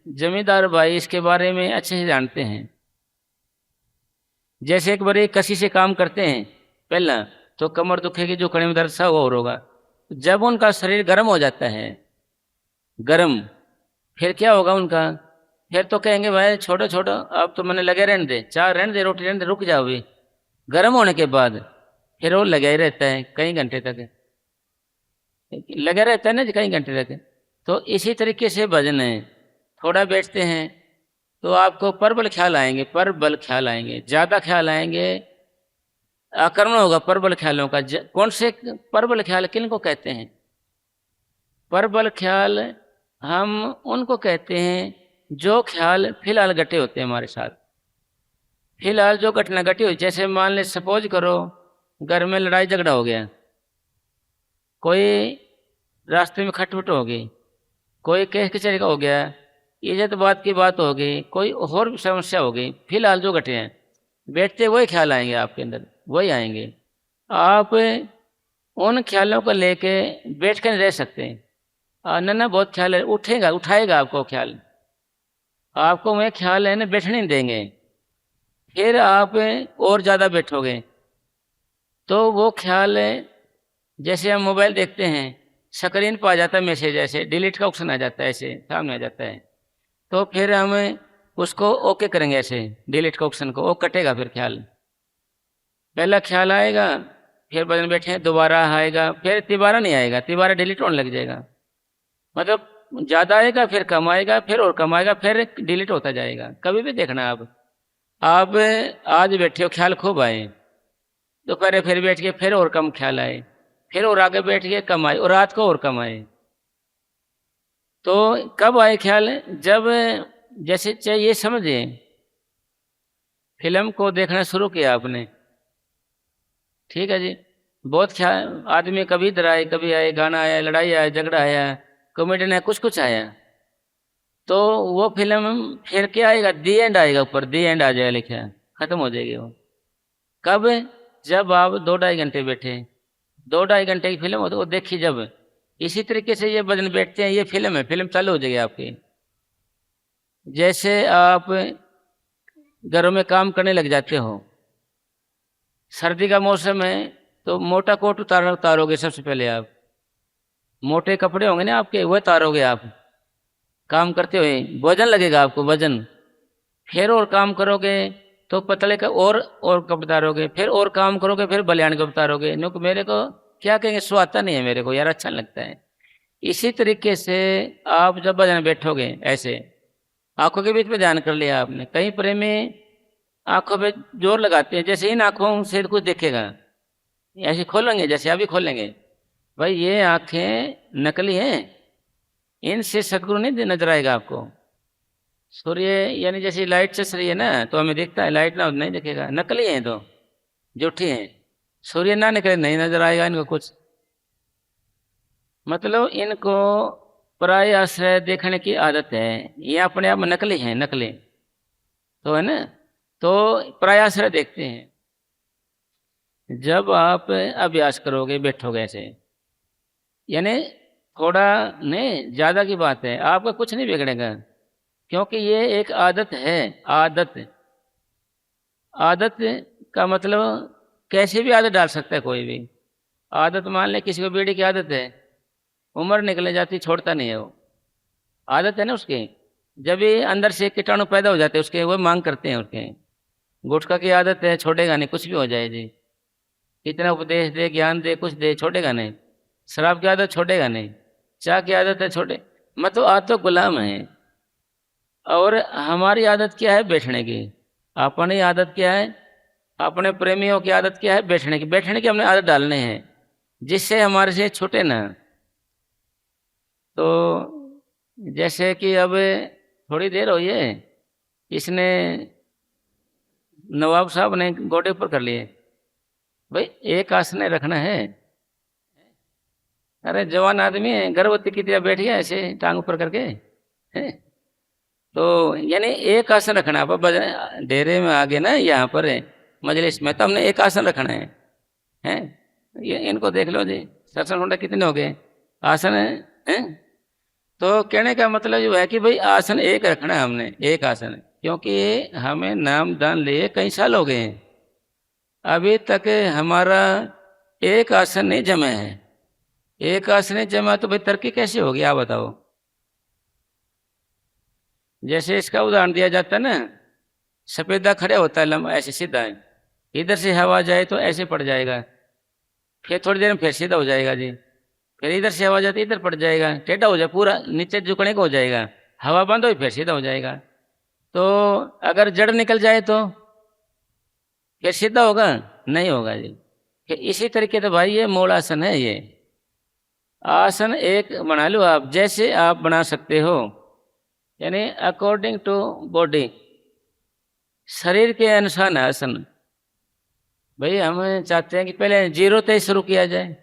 A: जमींदार भाई इसके बारे में अच्छे से जानते हैं। जैसे एक बार कसी से काम करते हैं पहला तो कमर दुखेगी, जो कड़े में दर्द सा वो और होगा। जब उनका शरीर गर्म हो जाता है, गर्म, फिर क्या होगा उनका? फिर तो कहेंगे भाई छोड़ो छोड़ो, अब तो मैंने लगे रहने दे, चाय रहने दे, रोटी रहने दे, रुक जाओ भी। गर्म होने के बाद फिर वो लगा ही रहता है कई घंटे तक, लगा रहता है ना कई घंटे तक। तो इसी तरीके से भजन है, थोड़ा बैठते हैं तो आपको प्रबल ख्याल आएंगे, प्रबल ख्याल आएंगे, ज़्यादा ख्याल आएंगे, आक्रमण होगा प्रबल ख्यालों का। कौन से प्रबल ख्याल किन को कहते हैं? प्रबल ख्याल हम उनको कहते हैं जो ख्याल फिलहाल घटे होते हैं हमारे साथ। फिलहाल जो घटना घटी हुई, जैसे मान ले सपोज करो घर में लड़ाई झगड़ा हो गया, कोई रास्ते में खटपट हो गई, कोई केस कचहरी का हो गया, इज्जत बात की बात हो गई, कोई और समस्या हो गई, फिलहाल जो घटे हैं, बैठते वही ख्याल आएंगे आपके अंदर, वही आएंगे। आप उन ख्यालों को लेके बैठ कर नहीं रह सकते। ना बहुत ख्याल है, उठेगा, उठाएगा आपको ख्याल, आपको वह ख्याल है ना बैठने नहीं देंगे। फिर आप और ज़्यादा बैठोगे तो वो ख्याल जैसे हम मोबाइल देखते हैं, स्क्रीन पर आ जाता है मैसेज, ऐसे डिलीट का ऑप्शन आ जाता है, ऐसे सामने आ जाता है, तो फिर हम उसको ओके करेंगे, ऐसे डिलीट का ऑप्शन को, वो कटेगा फिर ख्याल। पहला ख्याल आएगा, फिर बदन बैठे दोबारा आएगा, फिर तिबारा नहीं आएगा, तिबारा डिलीट होने लग जाएगा। मतलब ज़्यादा आएगा, फिर कम आएगा, फिर और कम आएगा, फिर डिलीट होता जाएगा। कभी भी देखना आप आज बैठे हो ख्याल खूब आए, दोपहर फिर बैठ के फिर और कम ख्याल आए, फिर और आगे बैठ के कम आए, और रात को और कम आए। तो कब आए ख्याल? जब जैसे चाहिए, ये समझे फिल्म को देखना शुरू किया आपने, ठीक है जी, बहुत ख्याल, आदमी कभी इधर आए कभी आए, गाना आया, लड़ाई आया, झगड़ा आया, कॉमेडियन आया, कुछ कुछ आया, तो वो फिल्म फिर क्या आएगा? दी एंड आएगा, ऊपर दी एंड आ जाएगा लिखा, खत्म हो जाएगी वो। कब? जब आप 2-2.5 घंटे बैठे, 2-2.5 घंटे की फिल्म हो तो वो देखी जब। इसी तरीके से ये भजन बैठते हैं, ये फिल्म है, फिल्म चालू हो जाएगी आपकी। जैसे आप घरों में काम करने लग जाते हो, सर्दी का मौसम है तो मोटा कोट उतारोगे सबसे पहले आप, मोटे कपड़े होंगे ना आपके, वह उतारोगे आप काम करते हुए, वजन लगेगा आपको, वजन। फिर और काम करोगे तो पतले का और कपड़े उतारोगे, फिर और काम करोगे, फिर बलियान के उतारोगे। क्योंकि मेरे को क्या कहेंगे, सुहाता नहीं है मेरे को यार, अच्छा लगता है। इसी तरीके से आप जब भजन बैठोगे, ऐसे आंखों के बीच में ध्यान कर लिया आपने, कहीं प्रेमी आंखों पे जोर लगाते हैं, जैसे इन आंखों से कुछ देखेगा, ऐसे खोलेंगे जैसे अभी खोलेंगे। भाई ये आंखें नकली हैं, इनसे सदगुरु नहीं नजर आएगा आपको। सूर्य यानी जैसे लाइट चस रही है ना तो हमें दिखता है, लाइट ना नहीं दिखेगा, नकली है तो झूठी है। सूर्य ना निकले नहीं नजर आएगा इनको कुछ। मतलब इनको पराय आश्रय देखने की आदत है, ये अपने आप में नकली है, नकली तो है ना। तो पराय आश्रय देखते हैं। जब आप अभ्यास करोगे बैठोगे ऐसे, यानी थोड़ा नहीं ज्यादा की बात है, आपका कुछ नहीं बिगड़ेगा, क्योंकि ये एक आदत है। आदत, आदत का मतलब कैसे भी आदत डाल सकता है कोई भी। आदत मान ले किसी को बीड़ी की आदत है, उम्र निकले जाती छोड़ता नहीं है वो, आदत है ना उसकी। जब भी अंदर से कीटाणु पैदा हो जाते हैं उसके, वो मांग करते हैं उसके। गुटखा की आदत है, छोड़ेगा नहीं, कुछ भी हो जाए जी, कितना उपदेश दे ज्ञान दे कुछ दे, छोड़ेगा नहीं। शराब की आदत छोड़ेगा नहीं, चाय की आदत है छोड़े, मतलब आज तो गुलाम है। और हमारी आदत क्या है? बैठने की। अपनी आदत क्या है? अपने प्रेमियों की आदत क्या है? बैठने की। बैठने की हमने आदत डालने हैं जिससे हमारे से छूटे ना। तो जैसे कि अब थोड़ी देर हुई है, इसने नवाब साहब ने गोडे पर कर लिए। भाई एक आसन रखना है। अरे जवान आदमी है, गर्भवती की तरह बैठ गया ऐसे टांग ऊपर करके है। तो यानी एक आसन रखना है। डेरे में आगे ना यहाँ पर है मजलिस में, तो हमने एक आसन रखना है? ये इनको देख लो जी, सरसन होंडा कितने हो गए आसन है? तो कहने का मतलब जो है कि भाई आसन एक रखना है हमने, एक आसन, क्योंकि हमें नाम दान लिए कई साल हो गए हैं, अभी तक हमारा एक आसन नहीं जमा है। एक आसन नहीं जमा तो भाई तरक्की कैसे होगी आप बताओ। जैसे इसका उदाहरण दिया जाता है ना, सफेदा खड़े होता है लंबा ऐसे सीधा है, इधर से हवा जाए तो ऐसे पड़ जाएगा, फिर थोड़ी देर में फिर सीधा हो जाएगा जी, फिर इधर से हवा जाती इधर पड़ जाएगा, टेढ़ा हो जाए पूरा नीचे झुकने को हो जाएगा, हवा बंद हो फिर सीधा हो जाएगा। तो अगर जड़ निकल जाए तो फिर सीधा होगा? नहीं होगा जी। फिर इसी तरीके से भाई ये मूल आसन है। ये आसन एक बना लो आप, जैसे आप बना सकते हो, यानी अकॉर्डिंग टू बॉडी, शरीर के अनुसार आसन। भाई हम चाहते हैं कि पहले जीरो से शुरू किया जाए।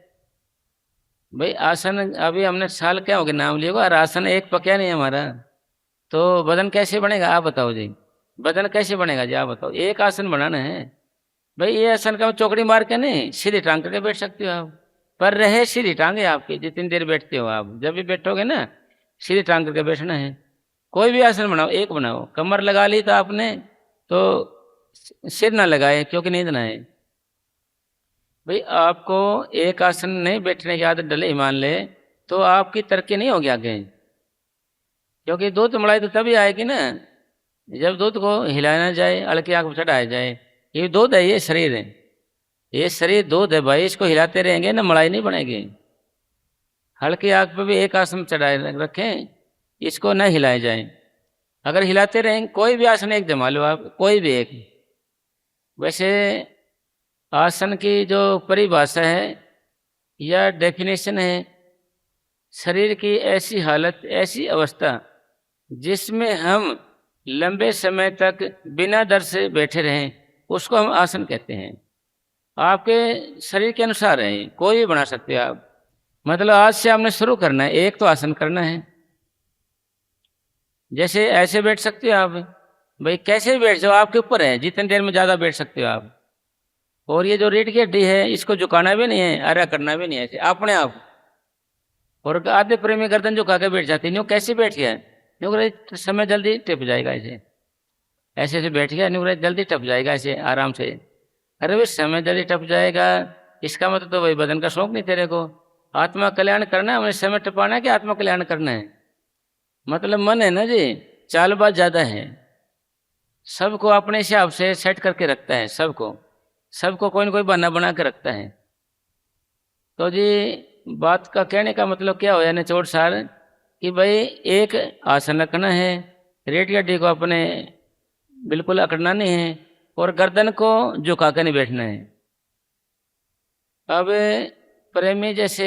A: भाई आसन अभी हमने साल क्या हो गया नाम लिया और आसन एक पक्या नहीं हमारा, तो बदन कैसे बनेगा आप बताओ जी। बदन कैसे बनेगा जी आप बताओ, एक आसन बनाना है। भाई ये आसन का चौकड़ी मार के नहीं, सीधी टांग करके बैठ सकते हो आप, पर रहे सीधी टांगे आपकी, जितनी देर बैठते हो आप, जब भी बैठोगे ना सीधी टांग करके बैठना है। कोई भी आसन बनाओ, एक बनाओ। कमर लगा ली तो आपने, तो सिर ना लगाए क्योंकि नींद ना है। भाई आपको एक आसन नहीं बैठने की आदत डले मान ले तो आपकी तरक्की नहीं होगी आगे, क्योंकि दूध मलाई तो तभी आएगी ना जब दूध को हिलाना जाए, हल्की आंख पर चढ़ाया जाए। ये दूध है, ये शरीर है, ये शरीर दूध है भाई, इसको हिलाते रहेंगे ना मलाई नहीं बनेगी। हल्की आंख पर भी एक आसन चढ़ाए रखें, इसको न हिलाए जाए। अगर हिलाते रहेंगे, कोई भी आसन एक जमा लो आप, कोई भी एक। वैसे आसन की जो परिभाषा है या डेफिनेशन है, शरीर की ऐसी हालत, ऐसी अवस्था जिसमें हम लंबे समय तक बिना दर्द से बैठे रहें, उसको हम आसन कहते हैं। आपके शरीर के अनुसार है, कोई भी बना सकते हो आप। मतलब आज से आपने शुरू करना है, एक तो आसन करना है। जैसे ऐसे बैठ सकते हो आप, भाई कैसे भी बैठ जाओ, आपके ऊपर है, जितनी देर में ज़्यादा बैठ सकते हो आप। और ये जो रीढ़ की हड्डी है इसको झुकाना भी नहीं है, अरा करना भी नहीं है, ऐसे अपने आप। और आधे प्रेमी गर्दन झुका के बैठ जाती है, कैसे बैठ गया, न्यू समय जल्दी टिप जाएगा, ऐसे ऐसे ऐसे बैठ गया, न्यू जल्दी टप जाएगा ऐसे आराम से। अरे भाई समय जल्दी टप जाएगा, इसका मतलब तो वही बदन का शौक नहीं तेरे को। आत्मा कल्याण करना है, हमें समय टपाना है कि आत्मा कल्याण करना है। मतलब मन है ना जी, चालबाज ज़्यादा है, सबको अपने हिसाब से सेट करके रखता है, सबको कोई न कोई बहाना बना के रखता है। तो जी बात का कहने का मतलब क्या होया निचोड़ सार कि भाई एक आसन रखना है, रीढ़ की हड्डी को अपने बिल्कुल अकड़ना नहीं है और गर्दन को झुका कर नहीं बैठना है। अब प्रेमी जैसे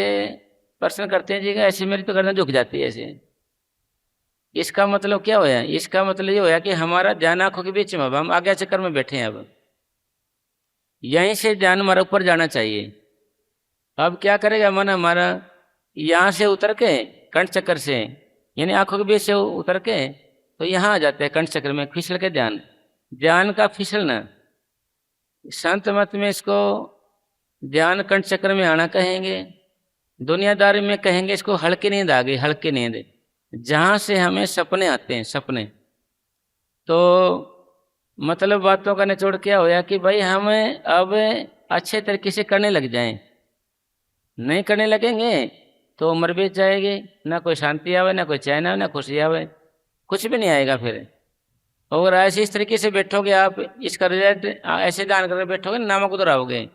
A: प्रश्न करते हैं जी कि ऐसे मेरी तो गर्दन झुक जाती है ऐसे, इसका मतलब क्या होया? इसका मतलब ये होया कि हमारा ध्यान आंखों के बीच में, अब हम आज्ञा चक्कर में बैठे हैं, अब यहीं से ध्यान हमारा ऊपर जाना चाहिए। अब क्या करेगा मन हमारा? यहाँ से उतर के कंठ चक्कर से, यानी आंखों के बीच से उतर के तो यहाँ आ जाते हैं कंठ चक्र में, फिसल के ध्यान, ध्यान का फिसलना। संत मत में इसको ध्यान कंठ चक्र में आना कहेंगे, दुनियादारी में कहेंगे इसको हल्की नींद आ गई, हल्की नींद, जहाँ से हमें सपने आते हैं, सपने। तो मतलब बातों का निचोड़ क्या होया कि भाई हम अब अच्छे तरीके से करने लग जाएं, नहीं करने लगेंगे तो उम्र बीत जाएगी, ना कोई शांति आवे, ना कोई चैन आवे, ना खुशी आवे, कुछ भी नहीं आएगा फिर। और ऐसे इस तरीके से बैठोगे आप, इसका रिजल्ट ऐसे ध्यान करके बैठोगे, नामक दोहराओगे,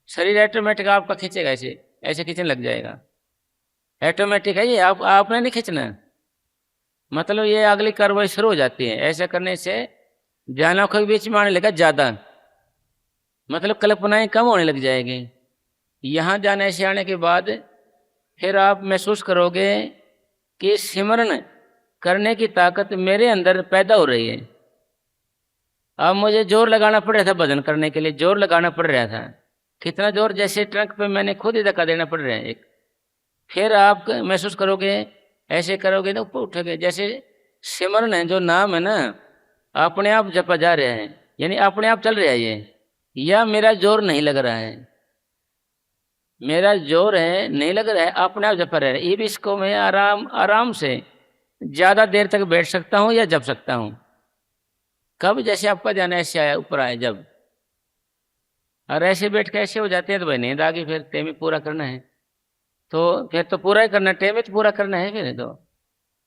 A: शरीर ऑटोमेटिक आपका खींचेगा, ऐसे ऐसे खींचने लग जाएगा, ऑटोमेटिक है ये, आपने नहीं खींचना। मतलब ये अगली कार्रवाई शुरू हो जाती है। ऐसे करने से ध्यान आंखों के बीच में आने लगा ज़्यादा, मतलब कल्पनाएं कम होने लग जाएगी। यहाँ ध्यान ऐसे आने के बाद फिर आप महसूस करोगे कि सिमरन करने की ताकत मेरे अंदर पैदा हो रही है। अब मुझे जोर लगाना पड़ रहा था भजन करने के लिए, जोर लगाना पड़ रहा था, कितना जोर, जैसे ट्रक पे मैंने खुद ही धक्का देना पड़ रहा है एक। फिर आप महसूस करोगे, ऐसे करोगे तो ऊपर उठोगे, जैसे सिमरन है, जो नाम है ना, अपने आप जपा जा रहा है, यानी अपने आप चल रहा है ये, या मेरा जोर नहीं लग रहा है, मेरा जोर है नहीं लग रहा है, अपने आप जपा रहा है। ये भी इसको मैं आराम आराम से ज़्यादा देर तक बैठ सकता हूँ या जप सकता हूँ। कब? जैसे आपका ध्यान ऐसे आया, ऊपर आए जब, और ऐसे बैठ के ऐसे हो जाते हैं तो भाई नींद आ गई, फिर टेम ही पूरा करना है, तो फिर तो पूरा ही करना, टेम ही तो पूरा करना है,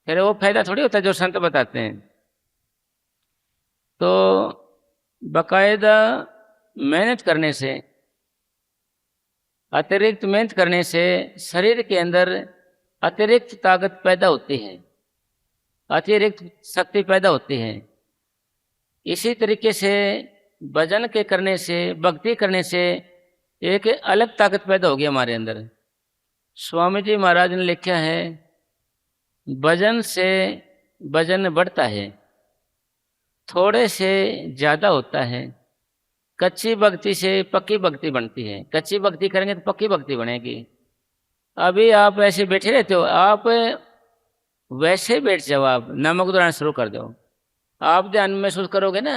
A: फिर वो फायदा थोड़ी होता है जो संत बताते हैं। तो बाकायदा मेहनत करने से, अतिरिक्त मेहनत करने से शरीर के अंदर अतिरिक्त ताकत पैदा होती है, अतिरिक्त शक्ति पैदा होती है। इसी तरीके से भजन के करने से, भक्ति करने से एक अलग ताकत पैदा होगी हमारे अंदर। स्वामी जी महाराज ने लिखा है, भजन से भजन बढ़ता है, थोड़े से ज़्यादा होता है, कच्ची भक्ति से पक्की भक्ति बनती है। कच्ची भक्ति करेंगे तो पक्की भक्ति बनेगी। अभी आप ऐसे बैठे रहते हो, आप वैसे बैठ जाओ, आप नामक दोहराना शुरू कर दो, आप ध्यान महसूस करोगे ना,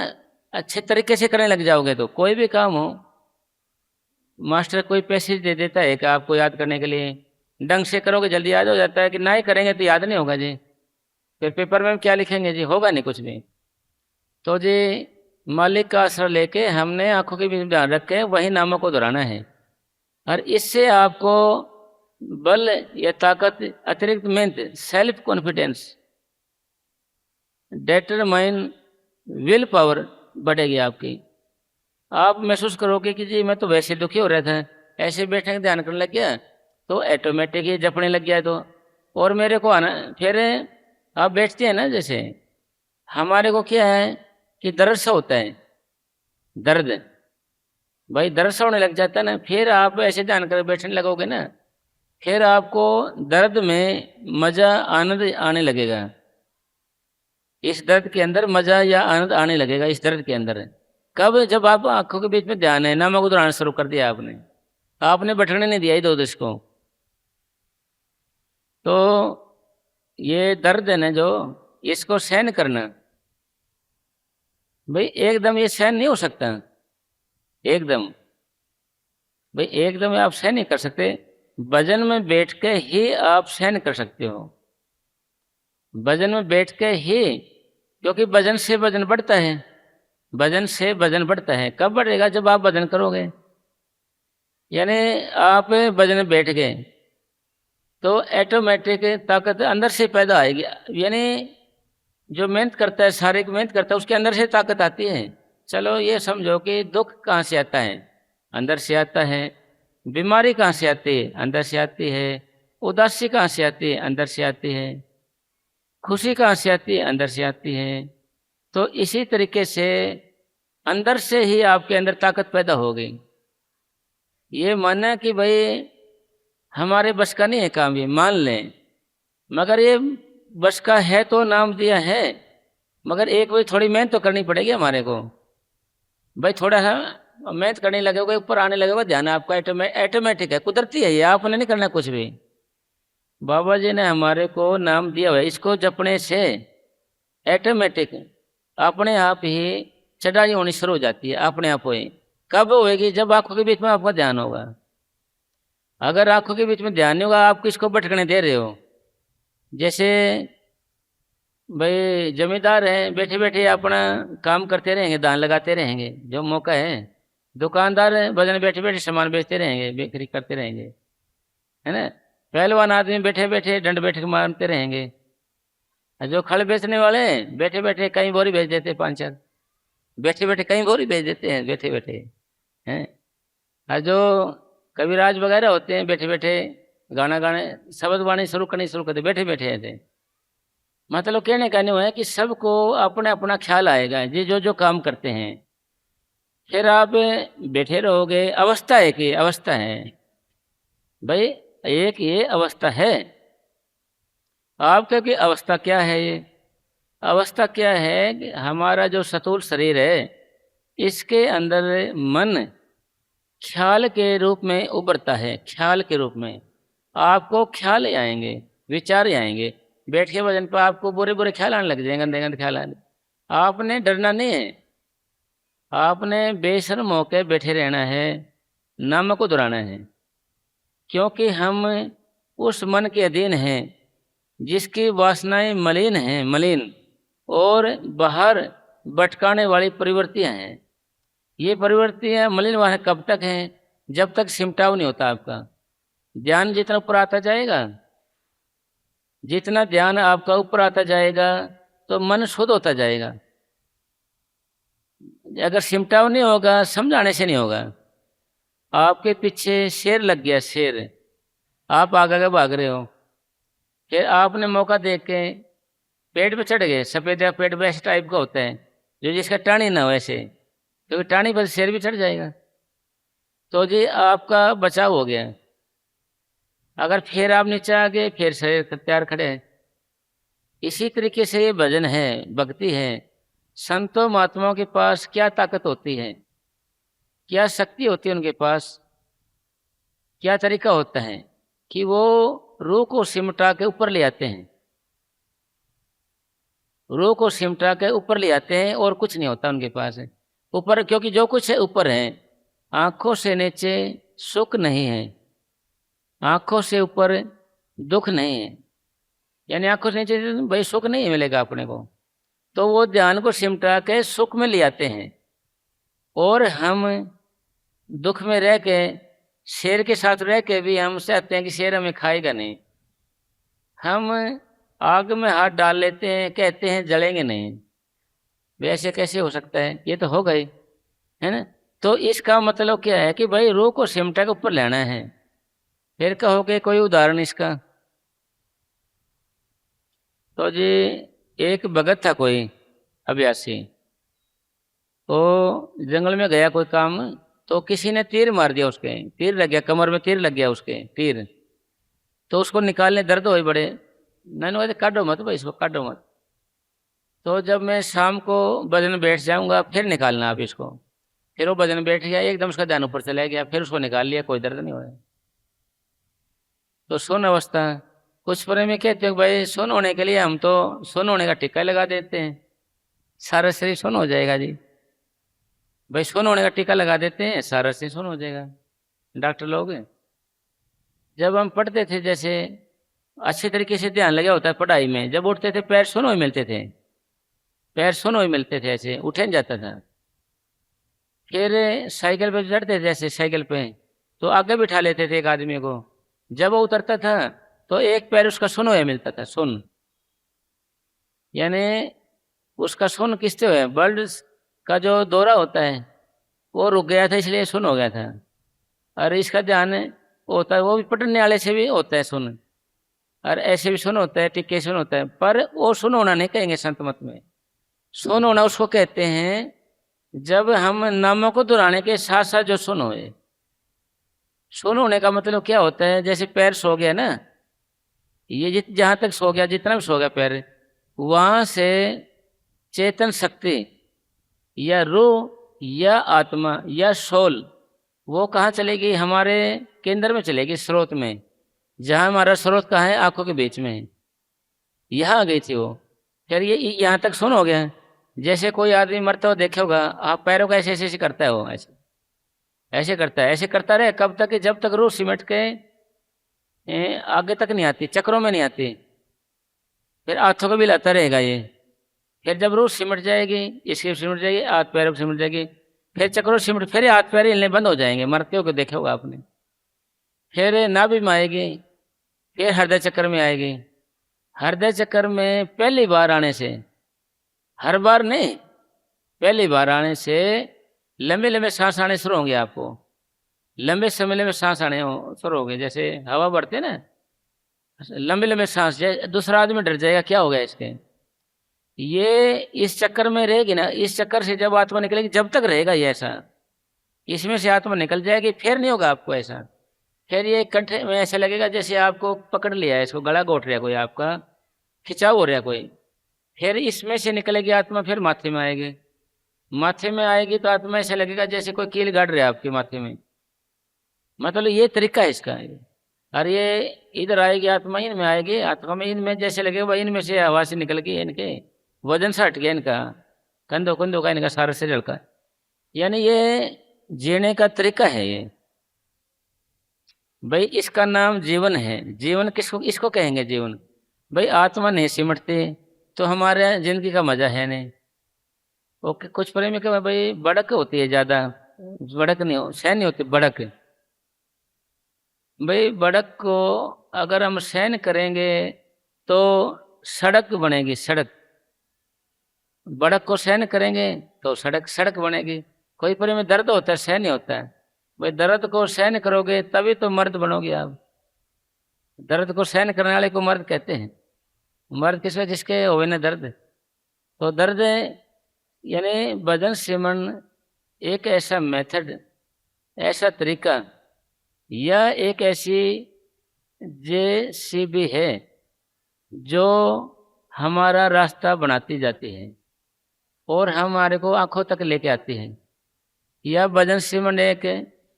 A: अच्छे तरीके से करने लग जाओगे। तो कोई भी काम हो, मास्टर कोई पैसेज दे देता है कि आपको याद करने के लिए, ढंग से करोगे जल्दी याद हो जाता है, कि ना ही करेंगे तो याद नहीं होगा जी, फिर पेपर में क्या लिखेंगे जी, होगा नहीं कुछ भी। तो जी मालिक का आश्रय लेके हमने आंखों के बीच में ध्यान रख के वही नामों को दोहराना है, और इससे आपको बल या ताकत, अतिरिक्त मेहनत, self confidence, determine will power बढ़ेगी आपकी। आप महसूस करोगे कि जी मैं तो वैसे दुखी हो रहा था, ऐसे बैठने का ध्यान करने लग गया तो ऑटोमेटिक ही जपने लग गया। तो और मेरे को आना, फिर आप बैठते हैं ना, जैसे हमारे को क्या है कि दर्द सा होता है, दर्द, भाई दर्द सा होने लग जाता है ना, फिर आप ऐसे ध्यान कर बैठने लगोगे ना, फिर आपको दर्द में मज़ा, आनंद आने लगेगा, इस दर्द के अंदर मज़ा या आनंद आने लगेगा इस दर्द के अंदर। कब? जब आप आंखों के बीच में ध्यान है, नामक दोहराना शुरू कर दिया आपने, आपने बैठने नहीं दिया इधर उधर इसको। तो ये दर्द है ना जो, इसको सहन करना, भाई एकदम ये सहन नहीं हो सकता, एकदम, भाई एकदम आप सहन नहीं कर सकते। भजन में बैठ के ही आप सहन कर सकते हो, भजन में बैठ के ही, क्योंकि भजन से भजन बढ़ता है, भजन से भजन बढ़ता है। कब बढ़ेगा? जब आप भजन करोगे, यानी आप भजन में बैठ गए तो ऑटोमेटिक ताकत अंदर से पैदा आएगी, यानी जो मेहनत करता है, शारीरिक मेहनत करता है, उसके अंदर से ताकत आती है। चलो ये समझो कि दुख कहाँ से आता है? अंदर से आता है। बीमारी कहाँ से आती है? अंदर से आती है। उदासी कहाँ से आती है? अंदर से आती है। खुशी कहाँ से आती है? अंदर से आती है। तो इसी तरीके से अंदर से ही आपके अंदर ताकत पैदा हो गई। ये मानना कि भाई हमारे बस का नहीं है काम, ये मान लें, मगर ये बस का है तो नाम दिया है, मगर एक भाई थोड़ी मेहनत तो करनी पड़ेगी हमारे को। भाई थोड़ा सा मेहनत करने लगेगा, ऊपर आने लगेगा ध्यान आपका, ऑटोमेटिक है, कुदरती है ये, आपने नहीं करना कुछ भी। बाबा जी ने हमारे को नाम दिया हुआ है, इसको जपने से ऑटोमेटिक अपने आप ही चढ़ाई होनी शुरू हो जाती है, अपने आप ही। कब होएगी? जब आंखों के बीच में आपका ध्यान होगा। अगर आंखों के बीच में ध्यान नहीं होगा, आप किसको भटकने दे रहे हो? जैसे भाई जमींदार हैं, बैठे बैठे अपना काम करते रहेंगे, दान लगाते रहेंगे जो मौका है। दुकानदार हैं, भजन बैठे बैठे सामान बेचते रहेंगे, बिक्री करते रहेंगे, है ना। पहलवान आदमी बैठे बैठे डंड बैठक मारते रहेंगे। जो खल बेचने वाले हैं, बैठे बैठे कई बोरी बेच देते, 5-4 बैठे बैठे कई बोरी बेच देते हैं, बैठे बैठे हैं। और जो कविराज वगैरह होते हैं, बैठे बैठे गाना गाने, शब्द वाणी शुरू करते बैठे बैठे थे। मतलब कहने का नहीं है कि सबको अपना अपना ख्याल आएगा जी, जो जो काम करते हैं। फिर आप बैठे रहोगे, अवस्था एक ही अवस्था है भाई, एक ये अवस्था है आपका। की अवस्था क्या है? ये अवस्था क्या है कि हमारा जो सतूल शरीर है, इसके अंदर मन ख्याल के रूप में उभरता है। ख्याल के रूप में आपको ख्याल आएंगे, विचार आएंगे। बैठ के वजन पर आपको बुरे बुरे ख्याल आने लग जाएंगे, गंदे गंदे ख्याल आने। आपने डरना नहीं है, आपने बेशर्म होकर बैठे रहना है, नाम को दोहराना है। क्योंकि हम उस मन के अधीन हैं जिसकी वासनाएं मलिन हैं, मलिन, और बाहर भटकाने वाली प्रवृत्तियां हैं। ये प्रवृत्तियां मलिन वाले कब तक हैं? जब तक सिमटाव नहीं होता आपका। ध्यान जितना ऊपर आता जाएगा, जितना ध्यान आपका ऊपर आता जाएगा, तो मन शुद्ध होता जाएगा। अगर सिमटाव नहीं होगा, समझाने से नहीं होगा। आपके पीछे शेर लग गया, शेर, आप आगे भाग रहे हो, फिर आपने मौका देख के पेड़ पे चढ़ गए। सफेद या पेड़ वैसे टाइप का होता है, जो जिसका टाणी ना हो ऐसे, क्योंकि टाणी पर शेर भी चढ़ जाएगा। तो जी आपका बचाव हो गया। अगर फिर आप नीचे आ गए, फिर शेर तैयार खड़े हैं। इसी तरीके से ये भजन है, भक्ति है। संतों महात्माओं के पास क्या ताकत होती है, क्या शक्ति होती है उनके पास, क्या तरीका होता है कि वो रूह को सिमटा के ऊपर ले आते हैं। रूह को सिमटा के ऊपर ले आते हैं, और कुछ नहीं होता उनके पास ऊपर। क्योंकि जो कुछ है ऊपर है, आंखों से नीचे सुख नहीं है, आंखों से ऊपर दुख नहीं है। यानी आंखों से नीचे भाई सुख नहीं मिलेगा अपने को, तो वो ध्यान को सिमटा के सुख में ले आते हैं। और हम दुख में रह के, शेर के साथ रह के भी हम चाहते हैं कि शेर हमें खाएगा नहीं। हम आग में हाथ डाल लेते हैं, कहते हैं जलेंगे नहीं। वैसे कैसे हो सकता है? ये तो हो गई, है ना। तो इसका मतलब क्या है कि भाई रूह को सिमटा के ऊपर लेना है। फिर कहोगे कोई उदाहरण इसका? तो जी एक भगत था कोई अभ्यासी, तो जंगल में गया कोई काम, तो किसी ने तीर मार दिया, उसके तीर लग गया, कमर में तीर लग गया उसके, तीर। तो उसको निकालने दर्द हुए बड़े। मैंने कहा काटो मत भाई, इसको काटो मत। तो जब मैं शाम को भजन बैठ जाऊंगा, फिर निकालना आप इसको। फिर वो भजन बैठ गया, एकदम उसका ध्यान ऊपर चला गया, फिर उसको निकाल लिया, कोई दर्द नहीं हुआ। तो सुन अवस्था, कुछ प्रेमी कहते हैं भाई सुन होने के लिए हम तो सुन होने का टीका लगा देते हैं, सारा शरीर सुन हो जाएगा जी। भाई सुन होने का टीका लगा देते हैं, सारा शरीर सुन हो जाएगा। डॉक्टर लोग, जब हम पढ़ते थे, जैसे अच्छे तरीके से ध्यान लगा होता है पढ़ाई में, जब उठते थे पैर सुन हो मिलते थे, पैर सुन हो मिलते थे, ऐसे उठे नहीं जाता था। फिर साइकिल पे चढ़ते थे, जैसे साइकिल पे, तो आगे बिठा लेते थे एक आदमी को। जब वो उतरता था तो एक पैर उसका सुन हुआ मिलता था, सुन। यानी उसका सुन किससे हुआ? ब्लड का जो दौरा होता है वो रुक गया था, इसलिए सुन हो गया था। और इसका ध्यान होता है, वो भी पटने वाले से भी होता है सुन, और ऐसे भी सुन होता है, टिक्के सुन होता है। पर वो सुन होना नहीं कहेंगे संत मत में। सुन होना उसको कहते हैं जब हम नामों को दोहराने के साथ साथ जो सुन होए, शून्य होने का मतलब क्या होता है, जैसे पैर सो गया ना, ये जहां तक सो गया, जितना भी सो गया पैर, वहां से चेतन शक्ति या रूह या आत्मा या सोल वो कहाँ चलेगी, हमारे केंद्र में चलेगी, स्रोत में। जहां हमारा स्रोत कहाँ है, आंखों के बीच में है, यहाँ आ गई थी वो। फिर ये यहाँ तक सुन हो गया। जैसे कोई आदमी मरता हो देखे होगा आप, पैरों का ऐसे ऐसे ऐसे करता है, वो ऐसे ऐसे करता है, ऐसे करता रहे कब तक, जब तक रूह सिमट के आगे तक नहीं आती, चक्रों में नहीं आती। फिर हाथों को भी लाता रहेगा ये। फिर जब रूह सिमट जाएगी, इसकी सिमट जाएगी, हाथ पैरों को सिमट जाएगी, फिर चक्रों सिमट, फिर हाथ पैर हिलने बंद हो जाएंगे, मरते हो देखे होगा आपने। फिर नाभि में आएगी, फिर हृदय चक्र में आएगी। हृदय चक्र में पहली बार आने से, हर बार नहीं, पहली बार आने से लंबे लंबे सांस आने शुरू होंगे आपको। लंबे समय में सांस आने शुरू हो गए, जैसे हवा बढ़ती है ना, लंबे लंबे सांस। दूसरा आदमी डर जाएगा क्या हो गया इसके, ये इस चक्कर में रहेगी ना, इस चक्कर से जब आत्मा निकलेगी, जब तक रहेगा ये ऐसा, इसमें से आत्मा निकल जाएगी, फिर नहीं होगा आपको ऐसा। फिर ये कंठे में ऐसा लगेगा जैसे आपको पकड़ लिया है, इसको गला घोट रहा कोई, आपका खिंचाव हो रहा कोई। फिर इसमें से निकलेगी आत्मा, फिर माथे में आएगी। माथे में आएगी तो आत्मा ऐसा लगेगा जैसे कोई कील गाड़ रहा है आपके माथे में। मतलब ये तरीका है इसका। और ये इधर आएगी आत्मा, इनमें आएगी, आत्मा में इनमें जैसे लगेगा भाई इनमें से हवा से निकल गई, इनके वजन से हट गया, इनका कंधों कंधों का, इनका सारा शरीर का। यानी ये जीने का तरीका है ये भाई, इसका नाम जीवन है। जीवन किसको इसको कहेंगे जीवन? भाई आत्मा नहीं सिमटती तो हमारे जिंदगी का मजा है नहीं। ओके, कुछ प्रेमी के भाई बड़क होती है ज्यादा, बड़क नहीं हो, सहन नहीं होती बड़क। भाई बड़क को अगर हम सहन करेंगे तो सड़क बनेगी, सड़क। बड़क को सहन करेंगे तो सड़क सड़क बनेगी। कोई पर में दर्द होता है, सहन नहीं होता है। भाई दर्द को सहन करोगे तभी तो मर्द बनोगे आप। दर्द को सहन करने वाले को मर्द कहते हैं। मर्द किसका, जिसके होवे न दर्द। तो दर्द यानी बदन सिमरन एक ऐसा मेथड, ऐसा तरीका, या एक ऐसी जेसीबी है जो हमारा रास्ता बनाती जाती है और हमारे को आंखों तक लेके आती है। यह बदन सिमरन एक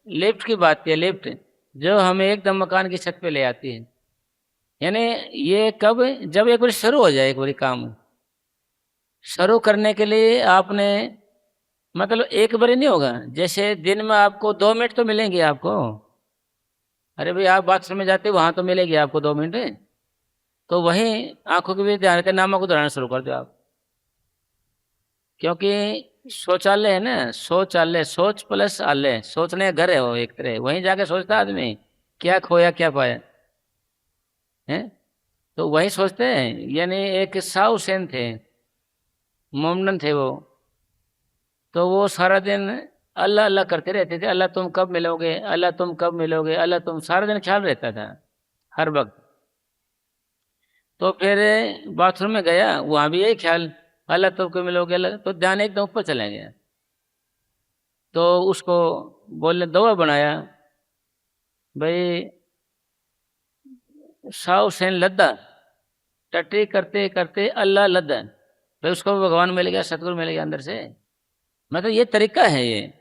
A: लिफ्ट की बात है, लिफ्ट जो हमें एकदम मकान की छत पे ले आती है। यानी ये कब, जब एक बार शुरू हो जाए, एक बार काम शुरू करने के लिए आपने, मतलब एक बार नहीं होगा। जैसे दिन में आपको 2 मिनट तो मिलेंगे आपको। अरे भाई आप बाथरूम में जाते हो, वहां तो मिलेगी आपको 2 मिनट। तो वहीं आंखों के भी ध्यान के नामों को दोहराना शुरू कर दो आप। क्योंकि शौचालय है ना, शौचालय, सोच प्लस आलय, सोचने का घर है वो एक तरह। वहीं जाके सोचता आदमी क्या खोया क्या पाया है, तो वही सोचते हैं। यानी एक साहु सेन थे, मोमडन थे वो, तो वो सारा दिन अल्लाह अल्लाह करते रहते थे। अल्लाह तुम कब मिलोगे, अल्लाह तुम कब मिलोगे, अल्लाह तुम, सारा दिन ख्याल रहता था हर वक्त। तो फिर बाथरूम में गया, वहां भी यही ख्याल, अल्लाह तुमको मिलोगे, अल्लाह। तो ध्यान एकदम ऊपर चला गया। तो उसको बोलने दवा बनाया, भाई साहु सेन लद्दा, टट्टी करते करते अल्लाह लद्दा। भाई उसको भगवान मिल गया, सतगुरु मिल गया अंदर से। मतलब ये तरीका है ये।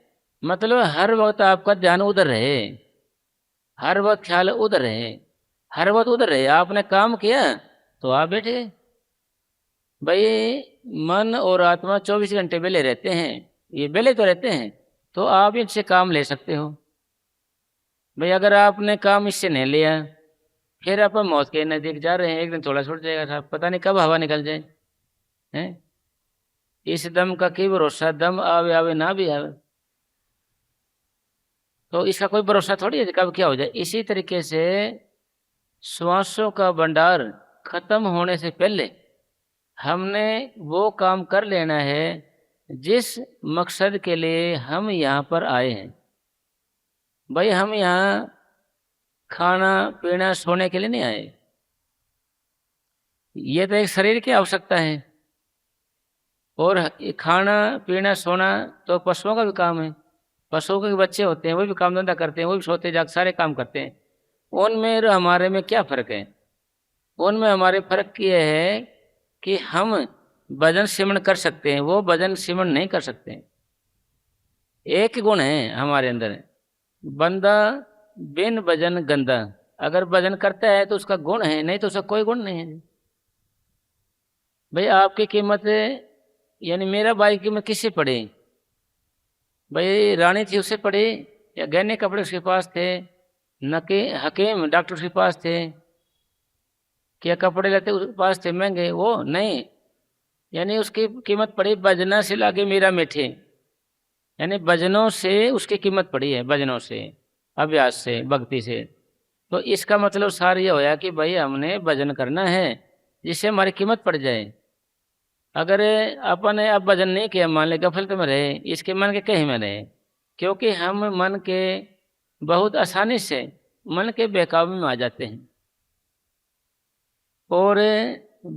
A: मतलब हर वक्त आपका ध्यान उधर रहे, हर वक्त ख्याल उधर रहे, हर वक्त उधर रहे। आपने काम किया तो आप बैठे। भाई मन और आत्मा 24 घंटे बेले रहते हैं, ये बेले तो रहते हैं, तो आप इनसे काम ले सकते हो। भाई अगर आपने काम इससे नहीं लिया, फिर आप मौत के नजदीक जा रहे हैं, एक दिन थोड़ा छूट जाएगा साहब, पता नहीं कब हवा निकल जाए। हैं, इस दम का की भरोसा, दम आवे आवे ना भी आवे, तो इसका कोई भरोसा थोड़ी है कब क्या हो जाए। इसी तरीके से श्वासों का भंडार खत्म होने से पहले हमने वो काम कर लेना है जिस मकसद के लिए हम यहाँ पर आए हैं। भाई हम यहाँ खाना पीना सोने के लिए नहीं आए, ये तो एक शरीर की आवश्यकता है। और खाना पीना सोना तो पशुओं का भी काम है। पशुओं के बच्चे होते हैं, वो भी काम धंधा करते हैं, वो भी सोते जाग सारे काम करते हैं। उनमें और हमारे में क्या फर्क है? उनमें हमारे फर्क ये है कि हम वजन सिमरण कर सकते हैं, वो वजन सिमरण नहीं कर सकते। एक ही गुण है हमारे अंदर, बंदा बिन वजन गंदा। अगर वजन करता है तो उसका गुण है, नहीं तो उसका कोई गुण नहीं है। भाई आपकी कीमत, यानी मेरा भाई कीमत किससे पड़ी? भाई रानी थी उससे पड़ी, या गहने कपड़े उसके पास थे, न कि हकीम डॉक्टर उसके पास थे, क्या कपड़े लेते उसके पास थे महंगे? वो नहीं, यानी उसकी कीमत पड़ी वजना से लाके मीरा मीठे, यानी वजनों से उसकी कीमत पड़ी है, वजनों से, अभ्यास से, भक्ति से। तो इसका मतलब सार ये होया कि भाई हमने वजन करना है जिससे हमारी कीमत पड़ जाए। अगर अपन ने अब वजन नहीं किया, मान ले गफलत में रहे, इसके मन के कहीं में रहे, क्योंकि हम मन के बहुत आसानी से मन के बहकावे में आ जाते हैं। और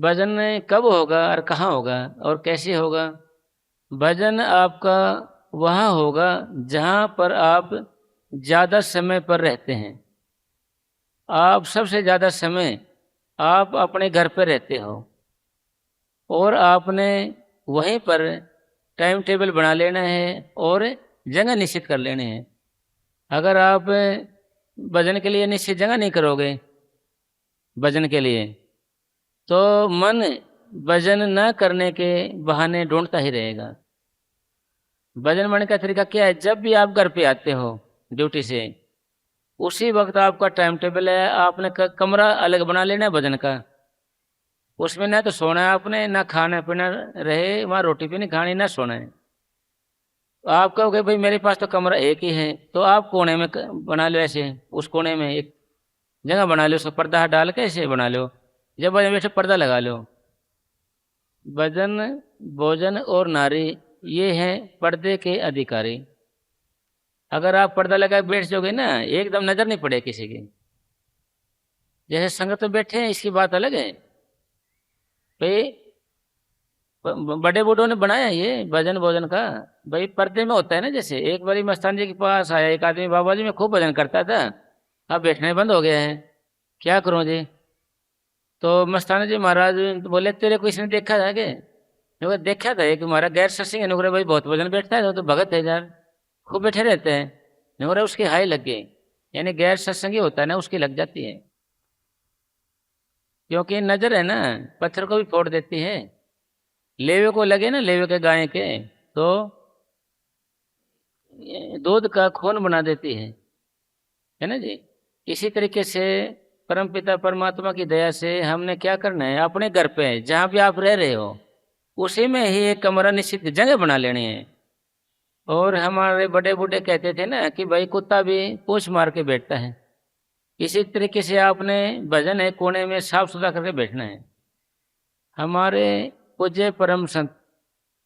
A: भजन कब होगा और कहाँ होगा और कैसे होगा? भजन आपका वहाँ होगा जहाँ पर आप ज़्यादा समय पर रहते हैं। आप सबसे ज़्यादा समय आप अपने घर पर रहते हो और आपने वहीं पर टाइम टेबल बना लेना है और जगह निश्चित कर लेने हैं। अगर आप भजन के लिए निश्चित जगह नहीं करोगे भजन के लिए, तो मन भजन न करने के बहाने ढूंढता ही रहेगा। भजन बनने का तरीका क्या है? जब भी आप घर पे आते हो ड्यूटी से, उसी वक्त आपका टाइम टेबल है, आपने कमरा अलग बना लेना है भजन का। उसमें ना तो सोना है आपने, ना खाना पीना रहे, वहाँ रोटी भी नहीं खानी, ना सोना है। आप कहोगे भाई मेरे पास तो कमरा एक ही है, तो आप कोने में बना लो, ऐसे उस कोने में एक जगह बना लो, उसको पर्दा डाल के ऐसे बना लो, जब भजन बैठे पर्दा लगा लो। भजन, भोजन और नारी ये हैं पर्दे के अधिकारी। अगर आप पर्दा लगा बैठ जाओगे ना, एकदम नजर नहीं पड़े किसी की। जैसे संगत में बैठे हैं इसकी बात अलग है। भाई बड़े बूढ़ों ने बनाया ये भजन भोजन का, भाई पर्दे में होता है ना। जैसे एक बारी मस्तान जी के पास आया एक आदमी, बाबा जी मैं खूब भजन करता था, अब बैठने बंद हो गया है, क्या करूं जी? तो मस्ताना जी महाराज बोले तेरे को इसने देखा था क्या? देखा था एक हमारा गैर सत्संग है, नुकरे भाई बहुत वजन बैठता है, तो भगत है यार, खूब बैठे रहते हैं। नुकरे उसकी हाई लग गई, यानी गैर सत्संगी होता है ना, उसकी लग जाती है। क्योंकि नजर है ना, पत्थर को भी फोड़ देती है। लेवे को लगे ना, लेवे के गाय के, तो दूध का खून बना देती है ना जी। इसी तरीके से परमपिता परमात्मा की दया से हमने क्या करना है, अपने घर पे जहाँ भी आप रह रहे हो उसी में ही एक कमरा निश्चित जगह बना लेनी है। और हमारे बड़े बूढ़े कहते थे ना कि भाई कुत्ता भी पूंछ मार के बैठता है, इसी तरीके से आपने भजन है कोने में साफ सुथरा करके बैठना है। हमारे पूज्य परम संत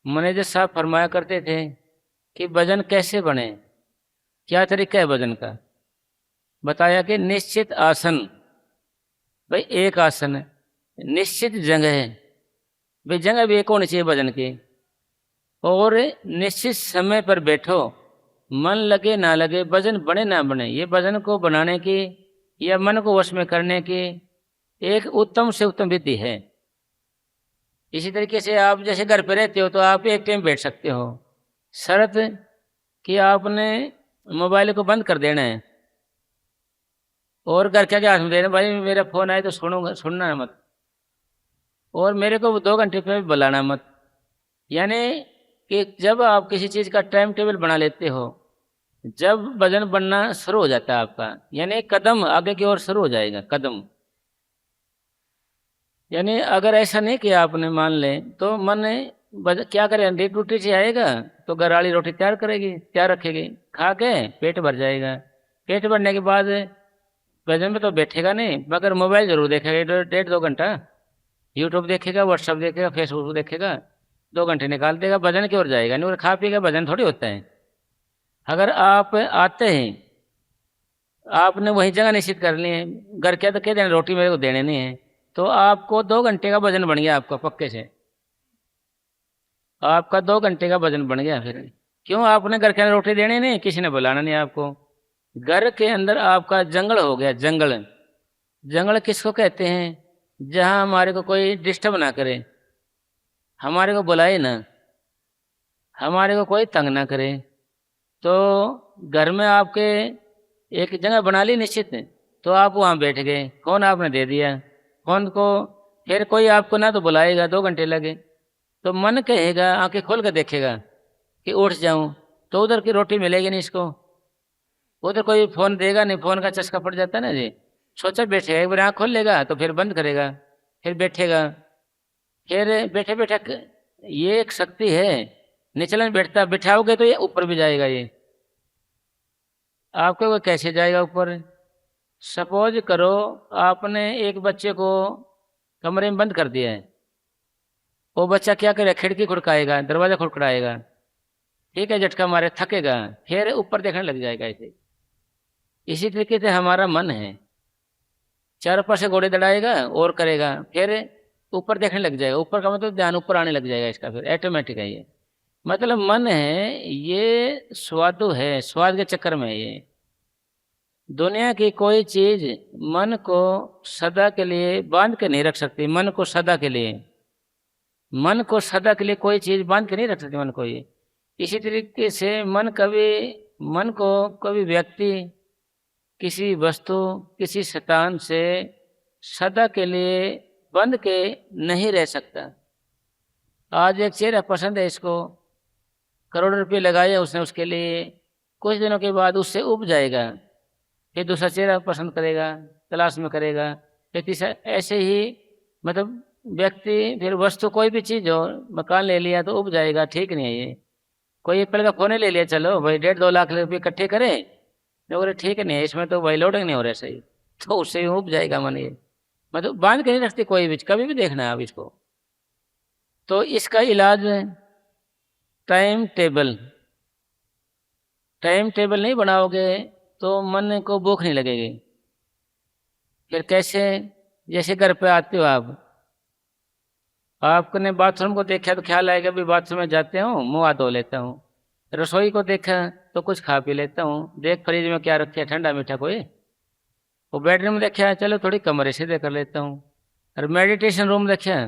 A: मैनेजर साहब फरमाया करते थे कि भजन कैसे बने, क्या तरीका है भजन का? बताया कि निश्चित आसन, भाई एक आसन है, निश्चित जगह है, भाई जगह भी एक होनी चाहिए भजन की, और निश्चित समय पर बैठो, मन लगे ना लगे, भजन बने ना बने, ये भजन को बनाने की या मन को वश में करने की एक उत्तम से उत्तम विधि है। इसी तरीके से आप जैसे घर पर रहते हो तो आप एक टाइम बैठ सकते हो, शर्त कि आपने मोबाइल को बंद कर देना है और घर क्या हाथ में देना, भाई मेरा फोन आए तो सुनूंगा, सुनना मत, और मेरे को 2 घंटे पे बुलाना मत। यानी कि जब आप किसी चीज़ का टाइम टेबल बना लेते हो, जब भजन बनना शुरू हो जाता है आपका, यानी कदम आगे की ओर शुरू हो जाएगा कदम। यानी अगर ऐसा नहीं किया आपने, मान लें तो मन क्या करे, ड्यूटी से आएगा तो घर वाली रोटी तैयार करेगी, तैयार रखेगी, खा के पेट भर जाएगा। पेट भरने के बाद भजन में तो बैठेगा नहीं, मगर मोबाइल जरूर देखेगा 1.5-2 घंटा, यूट्यूब देखेगा, व्हाट्सअप देखेगा, फेसबुक देखेगा, 2 घंटे निकाल देगा, भजन की ओर जाएगा नहीं। और खा पी का भजन थोड़ी होता है। अगर आप आते हैं, आपने वही जगह निश्चित कर ली है, घर क्या तो कह देना रोटी मेरे को देने नहीं है, तो आपको 2 घंटे का भजन बन गया आपका, पक्के से आपका 2 घंटे का भजन बन गया। फिर क्यों? आपने घर के अंदर रोटी देनी नहीं, किसी ने बुलाना नहीं आपको। घर के अंदर आपका जंगल हो गया, जंगल। जंगल किसको कहते हैं? जहाँ हमारे को कोई डिस्टर्ब ना करे, हमारे को बुलाए ना, हमारे को कोई तंग ना करे। तो घर में आपके एक जगह बना ली निश्चित, तो आप वहाँ बैठ गए, फ़ोन आपने दे दिया, फ़ोन को फिर कोई आपको ना तो बुलाएगा, 2 घंटे लगे, तो मन कहेगा, आंखें खोल कर देखेगा कि उठ जाऊं, तो उधर की रोटी मिलेगी नहीं इसको, उधर कोई फ़ोन देगा नहीं, फ़ोन का चस्का पड़ जाता है ना जी। सोचा बैठेगा, एक बार आँख खोल लेगा तो फिर बंद करेगा, फिर बैठेगा, फिर बैठे बैठे ये एक शक्ति है, निचलन बैठता, बिठाओगे तो ये ऊपर भी जाएगा। ये आपके वो कैसे जाएगा ऊपर? सपोज करो आपने एक बच्चे को कमरे में बंद कर दिया है, वो बच्चा क्या करे? खिड़की खुड़काएगा, दरवाजा खुड़खड़ाएगा, ठीक है, झटका मारे, थकेगा, फिर ऊपर देखने लग जाएगा। ऐसे इसी तरीके से हमारा मन है, चारों पास से घोड़े दौड़ाएगा और करेगा, फिर ऊपर देखने लग जाएगा। ऊपर का मतलब ध्यान ऊपर आने लग जाएगा इसका, फिर ऑटोमेटिक है ये। मतलब मन है ये स्वादु है, स्वाद के चक्कर में है ये। दुनिया की कोई चीज मन को सदा के लिए बांध के नहीं रख सकती। मन को सदा के लिए, मन को सदा के लिए कोई चीज बांध के नहीं रख सकती मन को ये। इसी तरीके से मन को कभी व्यक्ति, किसी वस्तु, किसी शैतान से सदा के लिए बंद के नहीं रह सकता। आज एक चेहरा पसंद है इसको, करोड़ों रुपये लगाए उसने उसके लिए, कुछ दिनों के बाद उससे उब जाएगा, फिर दूसरा चेहरा पसंद करेगा, तलाश में करेगा, फिर तीसरा, ऐसे ही मतलब व्यक्ति, फिर वस्तु, कोई भी चीज़ हो, मकान ले लिया तो उब जाएगा, ठीक नहीं है ये। कोई एप्पल का फ़ोन ले लिया, चलो भाई 1.5-2 लाख रुपये इकट्ठे करें, तो बोले ठीक नहीं है, इसमें तो भाई लोडिंग नहीं हो रहा सही, तो उससे उब जाएगा मन ये। मतलब बांध के नहीं रखती कोई भी, कभी भी देखना है आप इसको। तो इसका इलाज टाइम टेबल, टाइम टेबल नहीं बनाओगे तो मन को भूख नहीं लगेगी। फिर कैसे? जैसे घर पे आते हो आपने बाथरूम को देखा तो ख्याल आएगा भी बाथरूम में जाते हूँ, मुँह हाथ धो लेता हूँ। रसोई को देखा तो कुछ खा पी लेता हूँ, देख फ्रिज में क्या रखे, ठंडा मीठा कोई। वो बेडरूम देखा, चलो थोड़ी कमरे सीधे कर लेता हूँ। और मेडिटेशन रूम देखा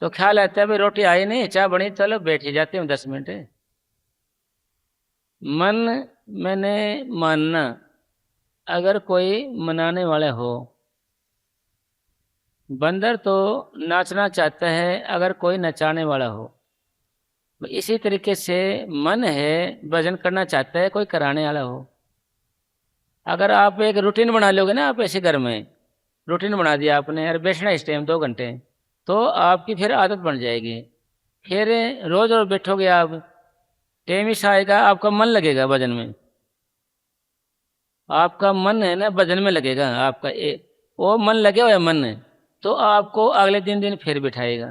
A: तो ख्याल आता है भाई रोटी आई नहीं, चाय बनी, चलो बैठ ही जाते हूँ 10 मिनट। मन मैंने मानना, अगर कोई मनाने वाला हो, बंदर तो नाचना चाहता है अगर कोई नचाने वाला हो, इसी तरीके से मन है भजन करना चाहता है कोई कराने वाला हो। अगर आप एक रूटीन बना लोगे ना, आप ऐसे घर में रूटीन बना दिया आपने, अरे बैठना इस टाइम 2 घंटे, तो आपकी फिर आदत बन जाएगी। फिर रोज रोज बैठोगे आप, टाइम ही आएगा आपका मन लगेगा भजन में, आपका मन है ना भजन में लगेगा आपका। वो मन लगे हुआ मन है तो आपको अगले दिन फिर बिठाएगा।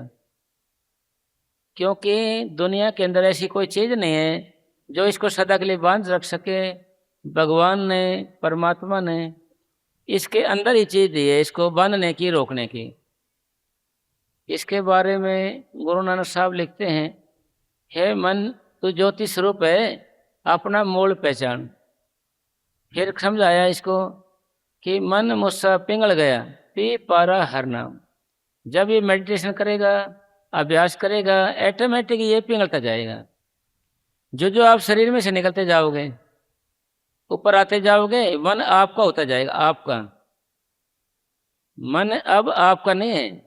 A: क्योंकि दुनिया के अंदर ऐसी कोई चीज़ नहीं है जो इसको सदा के लिए बांध रख सके। भगवान ने, परमात्मा ने इसके अंदर ही चीज़ दी है इसको बांधने की, रोकने की। इसके बारे में गुरु नानक साहब लिखते हैं, हे मन तू ज्योति स्वरूप है, अपना मूल पहचान। फिर समझाया इसको कि मन मुझसा पिघल गया, पी पारा हर नाम। जब ये मेडिटेशन करेगा, अभ्यास करेगा, ऑटोमेटिक ये पिघलता जाएगा। जो आप शरीर में से निकलते जाओगे, ऊपर आते जाओगे, मन आपका होता जाएगा, आपका मन अब आपका नहीं है।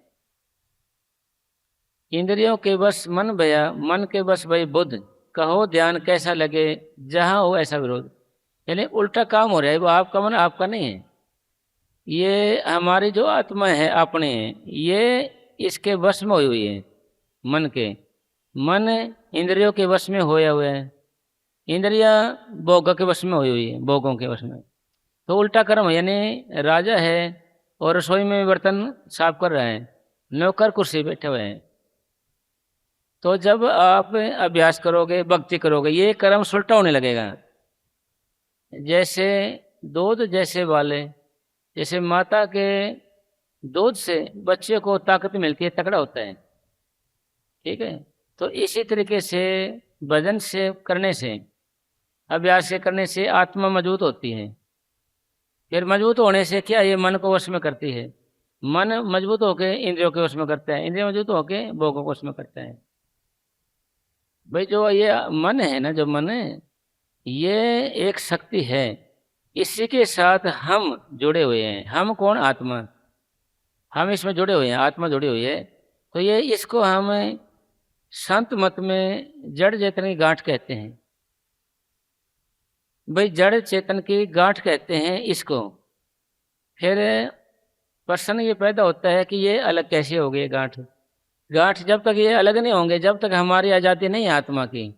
A: इंद्रियों के बस मन भया, मन के बस भई बुद्ध, कहो ध्यान कैसा लगे, जहाँ हो ऐसा विरोध। यानी उल्टा काम हो रहा है, वो आपका मन आपका नहीं है। ये हमारी जो आत्मा है अपने, ये इसके वश में हुई है, मन के। मन इंद्रियों के वश में होया हुआ है, इंद्रियां भोग के वश में हुई है, भोगों के वश में। तो उल्टा कर्म, यानी राजा है और रसोई में बर्तन साफ कर रहा है, नौकर कुर्सी बैठे हुए हैं। तो जब आप अभ्यास करोगे, भक्ति करोगे, ये कर्म सुलटा होने लगेगा। जैसे दूध जैसे वाले, जैसे माता के दूध से बच्चे को ताकत मिलती है, तगड़ा होता है, ठीक है। तो इसी तरीके से भजन से करने से, अभ्यास से करने से आत्मा मजबूत होती है। फिर मजबूत होने से क्या, ये मन को वश में करती है। मन मजबूत होके इंद्रियों के वश में करता है, इंद्रिय मजबूत होके भोगों को वश में करता है। भाई जो ये मन है ना, जो मन है ये एक शक्ति है, इसी के साथ हम जुड़े हुए हैं। हम कौन? आत्मा। हम इसमें जुड़े हुए हैं, आत्मा जुड़ी हुई है। तो ये इसको हम संत मत में जड़ चेतन की गांठ कहते हैं। भाई जड़ चेतन की गांठ कहते हैं इसको। फिर प्रश्न ये पैदा होता है कि ये अलग कैसे हो गई गांठ। गांठ जब तक ये अलग नहीं होंगे, जब तक हमारी आज़ादी नहीं है आत्मा की।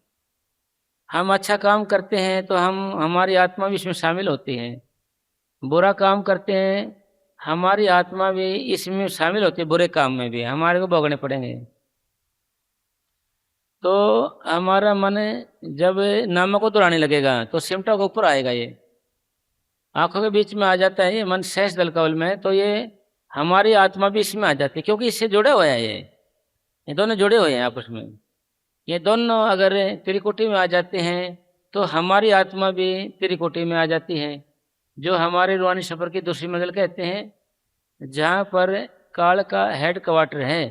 A: हम अच्छा काम करते हैं तो हमारी आत्मा भी इसमें शामिल होती है। बुरा काम करते हैं, हमारी आत्मा भी इसमें शामिल होती है। बुरे काम में भी हमारे को भोगने पड़ेंगे। तो हमारा मन जब नामक को दुहराने लगेगा तो सिमटा के ऊपर आएगा, ये आंखों के बीच में आ जाता है। ये मन शेष दल कवल में, तो ये हमारी आत्मा भी इसमें आ जाती है, क्योंकि इससे जुड़े हुए हैं। ये दोनों जुड़े हुए हैं आपस में। ये दोनों अगर त्रिकुटी में आ जाते हैं तो हमारी आत्मा भी त्रिकुटी में आ जाती है, जो हमारे रूहानी सफर की दूसरी मंजिल कहते हैं, जहाँ पर काल का हेड क्वार्टर है,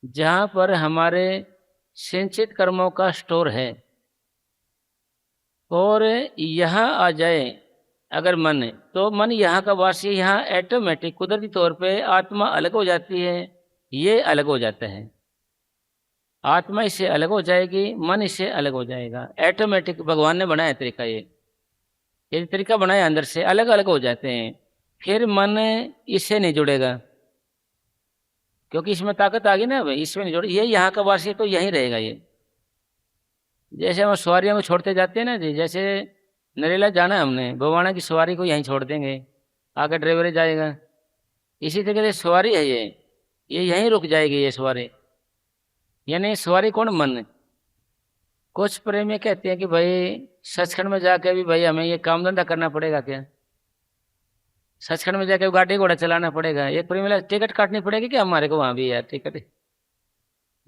A: जहाँ पर हमारे संचित कर्मों का स्टोर है। और यहाँ आ जाए अगर मन, तो मन यहाँ का वासी, यहाँ ऑटोमेटिक कुदरती तौर पे आत्मा अलग हो जाती है, ये अलग हो जाता है। आत्मा इससे अलग हो जाएगी, मन इससे अलग हो जाएगा। ऑटोमेटिक भगवान ने बनाया तरीका, ये तरीका बनाया, अंदर से अलग अलग हो जाते हैं। फिर मन इससे नहीं जुड़ेगा, क्योंकि इसमें ताकत आ गई ना भाई, इसमें नहीं जुड़े। ये यहाँ का वासी तो यहीं रहेगा। ये जैसे हम सवारियों को छोड़ते जाते हैं ना जी, जैसे नरेला जाना है हमने, बवाना की सवारी को यहीं छोड़ देंगे, आगे ड्राइवर जाएगा। इसी तरीके से सवारी है ये यहीं रुक जाएगी ये सवारी। यानी सवारी कौन? मन। कुछ प्रेमी कहते हैं कि भाई सचखंड में जाके भी भाई हमें ये काम धंधा करना पड़ेगा क्या? सचखंड में जाके गाड़ी घोड़ा चलाना पड़ेगा? एक प्रेमी टिकट काटनी पड़ेगी क्या हमारे को? वहाँ भी यार टिकट,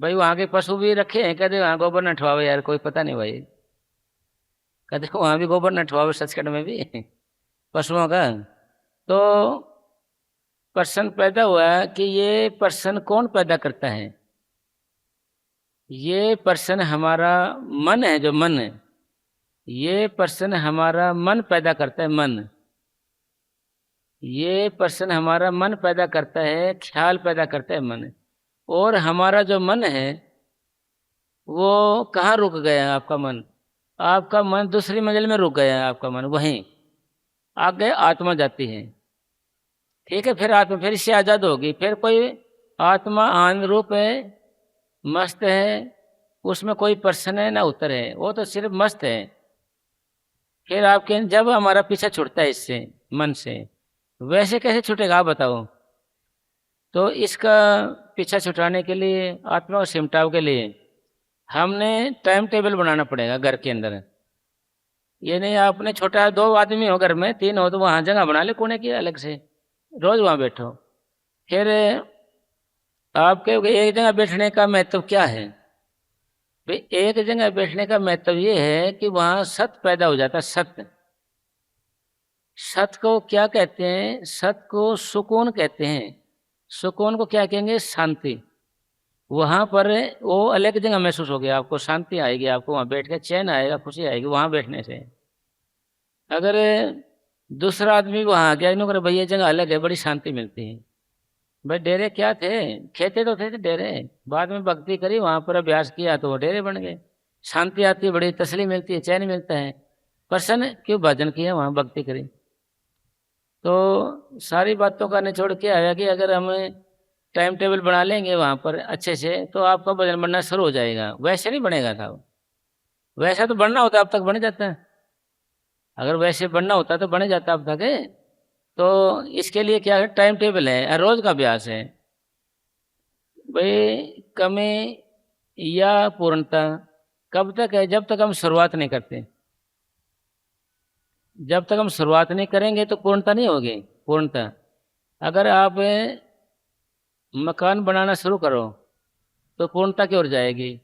A: भाई वहाँ के पशु भी रखे हैं, कहते वहाँ गोबर न ठवावे यार, कोई पता नहीं भाई, कहते वहाँ भी गोबर न ठवावे सचखंड में भी पशुओं का। तो प्रश्न पैदा हुआ कि ये प्रश्न कौन पैदा करता है? ये प्रश्न हमारा मन है, जो मन है, ये प्रश्न हमारा मन पैदा करता है। मन, ये प्रश्न हमारा मन पैदा करता है, ख्याल पैदा करता है मन। और हमारा जो मन है वो कहाँ रुक गया? आपका मन, आपका मन दूसरी मंजिल में रुक गया है। आपका मन वहीं आगे आत्मा जाती है, ठीक है। फिर आत्मा फिर इससे आज़ाद होगी। फिर कोई आत्मा आनंद रूप है, मस्त है, उसमें कोई प्रश्न है ना उत्तर है, वो तो सिर्फ मस्त है। फिर आपके जब हमारा पीछा छूटता है इससे, मन से, वैसे कैसे छूटेगा आप बताओ? तो इसका पीछा छुटाने के लिए, आत्मा को सिमटाव के लिए हमने टाइम टेबल बनाना पड़ेगा घर के अंदर। ये नहीं आपने छोटा 2 आदमी हो घर में, 3 हो, तो वहाँ जगह बना ले कोने की अलग से, रोज वहाँ बैठो। फिर आपके एक जगह बैठने का महत्व क्या है? भाई एक जगह बैठने का महत्व ये है कि वहाँ सत्य पैदा हो जाता है। सत्य, सत्य को क्या कहते हैं? सत्य को सुकून कहते हैं। सुकून को क्या कहेंगे? शांति। वहाँ पर वो अलग जगह महसूस होगी, आपको शांति आएगी, आपको वहाँ बैठ के चैन आएगा, खुशी आएगी वहाँ बैठने से। अगर दूसरा आदमी वहाँ गया, इन्हों करे भाई ये जगह अलग है, बड़ी शांति मिलती है। भाई डेरे क्या थे? खेते तो थे डेरे, बाद में भक्ति करी, वहाँ पर अभ्यास किया तो वो डेरे बन गए। शांति आती है, बड़ी तसल्ली मिलती है, चैन मिलता है। प्रसन्न क्यों? भजन किया, वहाँ भक्ति करी। तो सारी बातों का निचोड़ के आया कि अगर हम टाइम टेबल बना लेंगे वहाँ पर अच्छे से, तो आपका भजन बनना शुरू हो जाएगा। वैसे नहीं बनेगा था, वैसा तो बनना होता अब तक बन जाता है। अगर वैसे बनना होता तो बन जाता अब तक है। तो इसके लिए क्या है? टाइम टेबल है, रोज का अभ्यास है। भाई कमी या पूर्णता कब तक है? जब तक हम शुरुआत नहीं करते। जब तक हम शुरुआत नहीं करेंगे तो पूर्णता नहीं होगी। पूर्णता, अगर आप मकान बनाना शुरू करो तो पूर्णता की ओर जाएगी।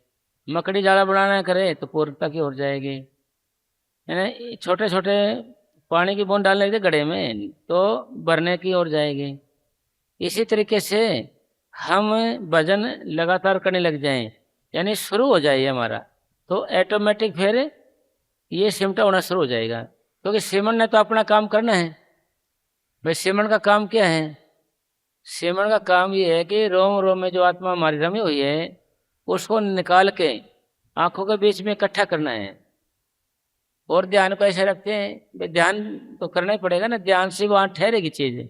A: मकड़ी जाला बनाना करे तो पूर्णता की ओर जाएगी। यानी छोटे छोटे पानी की बूंद डालने के घड़े में तो भरने की ओर जाएगी। इसी तरीके से हम भजन लगातार करने लग जाएं, यानी शुरू हो जाए हमारा, तो ऑटोमेटिक फिर ये सिमटा होना शुरू हो जाएगा। क्योंकि सिमरन ने तो अपना काम करना है। भाई सिमरन का काम क्या है? सिमरन का काम ये है कि रोम रोम में जो आत्मा हमारी रमी हुई है उसको निकाल के आंखों के बीच में इकट्ठा करना है। और ध्यान को ऐसे रखते हैं, ध्यान तो करना ही पड़ेगा ना, ध्यान से वहां ठहरेगी चीज,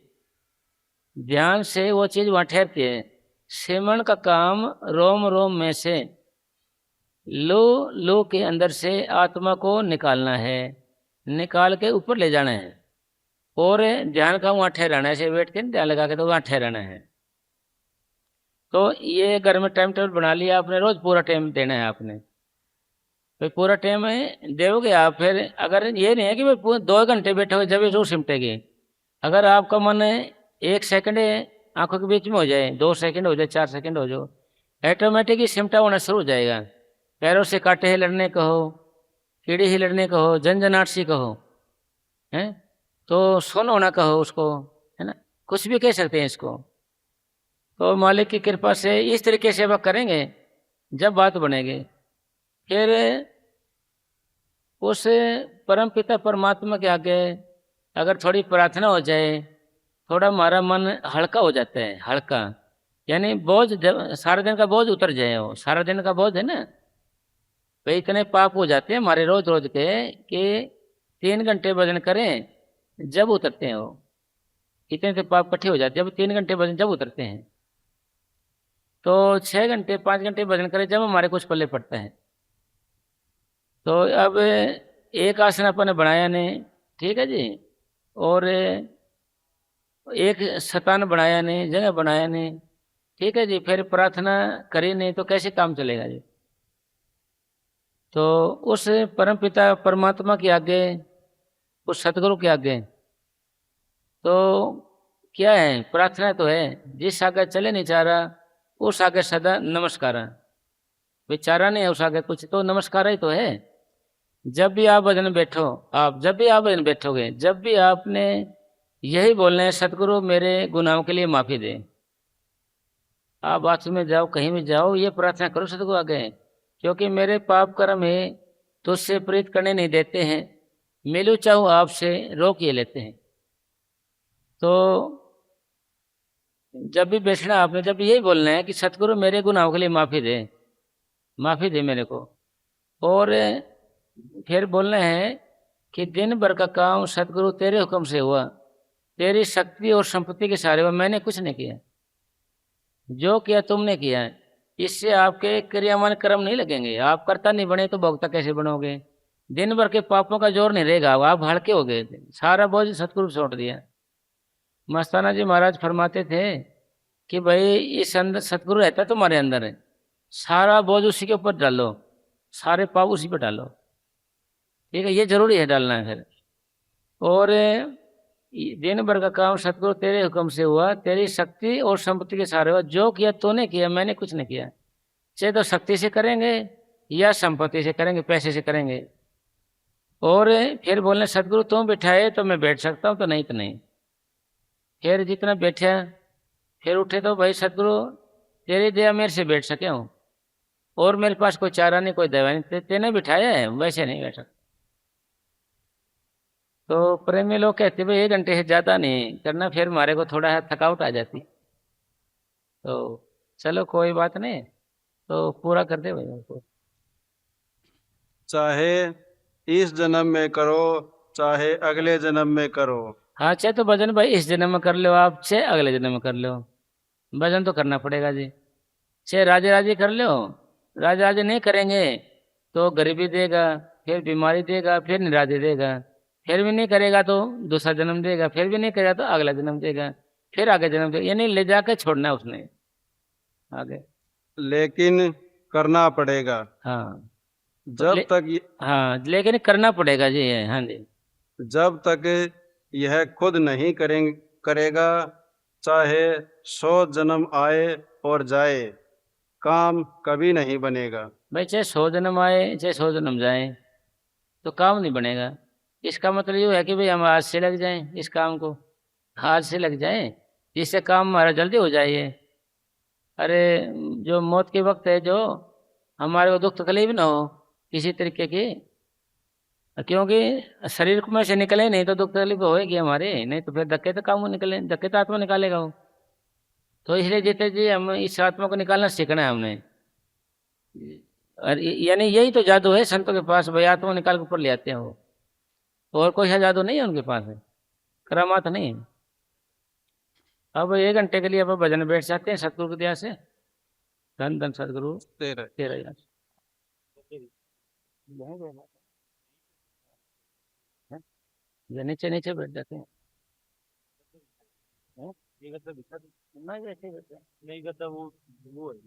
A: ध्यान से वो चीज वहां ठहरती है। सिमरन का काम रोम रोम में से लो लो के अंदर से आत्मा को निकालना है, निकाल के ऊपर ले जाना है। और ध्यान का वहां ठहराना है, ऐसे बैठ के ध्यान लगा के तो वहां ठहराना है। तो ये घर में टाइम टेबल बना लिया आपने, रोज पूरा टाइम देना है आपने। भाई पूरा टाइम दोगे आप, फिर अगर ये नहीं है कि भाई 2 घंटे बैठे हुए जब ये सिमटेगी। अगर आपका मन 1 सेकंड आंखों के बीच में हो जाए, 2 सेकंड हो जाए, 4 सेकंड हो जाओ, ऑटोमेटिक ही सिमटा होना शुरू हो जाएगा। पैरों से कांटे ही लड़ने कहो, कीड़े ही लड़ने कहो, झंझनाट सी कहो, है तो सुन होना कहो उसको, है ना, कुछ भी कह सकते हैं इसको। तो मालिक की कृपा से इस तरीके से वह करेंगे, जब बात बनेगी फिर उस परम पिता परमात्मा के आगे अगर थोड़ी प्रार्थना हो जाए, थोड़ा हमारा मन हल्का हो जाता है, हल्का यानी बोझ, सारा दिन का बोझ उतर जाए। वो सारा दिन का बोझ है ना, भाई इतने पाप हो जाते हैं हमारे रोज रोज के कि 3 घंटे भजन करें जब उतरते हैं वो, इतने तो पाप इकट्ठे हो जाते हैं। जब 3 घंटे भजन जब उतरते हैं तो 6 घंटे 5 घंटे भजन करें जब हमारे कुछ पल्ले पड़ता है। तो अब एक आसन अपन ने बनाया नहीं, ठीक है जी, और एक शतान बनाया नहीं, जगह बनाया नहीं, ठीक है जी, फिर प्रार्थना करी नहीं तो कैसे काम चलेगा जी। तो उस परम पिता परमात्मा के आगे, उस सतगुरु के आगे तो क्या है, प्रार्थना तो है। जिस आगे चले नहीं चाह रहा उस आगे सदा नमस्कार, विचारा नहीं है उस आगे कुछ, तो नमस्कार ही तो है। जब भी आप भजन बैठो, आप जब भी आप भजन बैठोगे, जब भी आपने यही बोलना है, सतगुरु मेरे गुनाहों के लिए माफी दे। आप बाथरूम में जाओ, कहीं भी जाओ, ये प्रार्थना करो सतगुरु आगे, क्योंकि मेरे पाप कर्म है तुझसे प्रीत करने नहीं देते हैं, मिलूं चाहूं आपसे रोक ये लेते हैं। तो जब भी बैठना आपने, जब भी यही बोलना है कि सतगुरु मेरे गुनाहों के लिए माफी दे, माफी दे मेरे को। और फिर बोलना है कि दिन भर का काम सतगुरु तेरे हुक्म से हुआ, तेरी शक्ति और संपत्ति के सहारे हुआ, मैंने कुछ नहीं किया, जो किया तुमने किया है। इससे आपके क्रियामान कर्म नहीं लगेंगे, आप कर्ता नहीं बने तो भोक्ता कैसे बनोगे। दिन भर के पापों का जोर नहीं रहेगा, आप हल्के हो गए, सारा बोझ सतगुरु छोड़ दिया। मस्ताना जी महाराज फरमाते थे कि भाई इस अंदर सतगुरु रहता तुम्हारे अंदर है, सारा बोझ उसी के ऊपर डालो, सारे पाप उसी पर डालो, ठीक है, ये जरूरी है डालना है फिर। और दिन भर का काम सतगुरु तेरे हुक्म से हुआ, तेरी शक्ति और संपत्ति के सहारे हुआ, जो किया तूने किया, मैंने कुछ नहीं किया। चाहे तो शक्ति से करेंगे या संपत्ति से करेंगे, पैसे से करेंगे। और फिर बोलने सतगुरु तुम बिठाए तो मैं बैठ सकता हूँ, तो नहीं तो नहीं। फिर जितना बैठा, फिर उठे तो भाई सतगुरु तेरी दया मेरे से बैठ सके हूँ, और मेरे पास कोई चारा नहीं, कोई दवा नहीं, तेने बिठाया है, वैसे नहीं बैठा। तो प्रेमी लोग कहते भाई 1 घंटे से ज्यादा नहीं करना, फिर हमारे को थोड़ा थकावट आ जाती। तो चलो कोई बात नहीं, तो पूरा कर दे भाई उनको।
B: चाहे इस जन्म में करो, चाहे अगले जन्म में करो।
A: हाँ, चाहे तो भजन भाई इस जन्म में कर लो आप, चाहे अगले जन्म में कर लो, भजन तो करना पड़ेगा जी। चाहे राजे राजे कर लो, राजे राजे नहीं करेंगे तो गरीबी देगा, फिर बीमारी देगा, फिर निराशा देगा, फिर भी नहीं करेगा तो दूसरा जन्म देगा, फिर भी नहीं करेगा तो अगला जन्म देगा, फिर आगे जन्म देगा, यानी ले जाकर छोड़ना है उसने आगे।
B: लेकिन करना पड़ेगा
A: हाँ
B: जब तक
A: हाँ, लेकिन करना पड़ेगा जी, हाँ जी।
B: जब तक यह खुद नहीं करेगा, चाहे 100 जन्म आए और जाए, काम कभी नहीं बनेगा।
A: भाई चाहे 100 जन्म आए चाहे 100 जन्म जाए तो काम नहीं बनेगा। इसका मतलब ये है कि भाई हम आज से लग जाएं इस काम को, आज से लग जाएं जिससे काम हमारा जल्दी हो जाए। अरे जो मौत के वक्त है जो हमारे को दुख तकलीफ ना हो किसी तरीके की, क्योंकि शरीर में से निकले नहीं तो दुख तकलीफ होएगी हमारे, नहीं तो फिर धक्के तो काम निकले, धक्के तो आत्मा निकालेगा वो। तो इसलिए जीते जी हम इस आत्मा को निकालना सीखना है हमने। और यानी यही तो जादू है संतों के पास, भाई आत्मा निकाल के ऊपर ले आते हैं वो, और कोई है जादू नहीं है उनके पास है, करामात नहीं है। अब 1 घंटे के लिए अब भजन बैठ जाते हैं सतगुरु की दया से। धन धन सतगुरु
B: तेरह
A: तेरा यार। ये नीचे नीचे बैठ जाते हैं। हैं? नहीं, ऐसे ही बैठते हैं। नहीं करता वो है।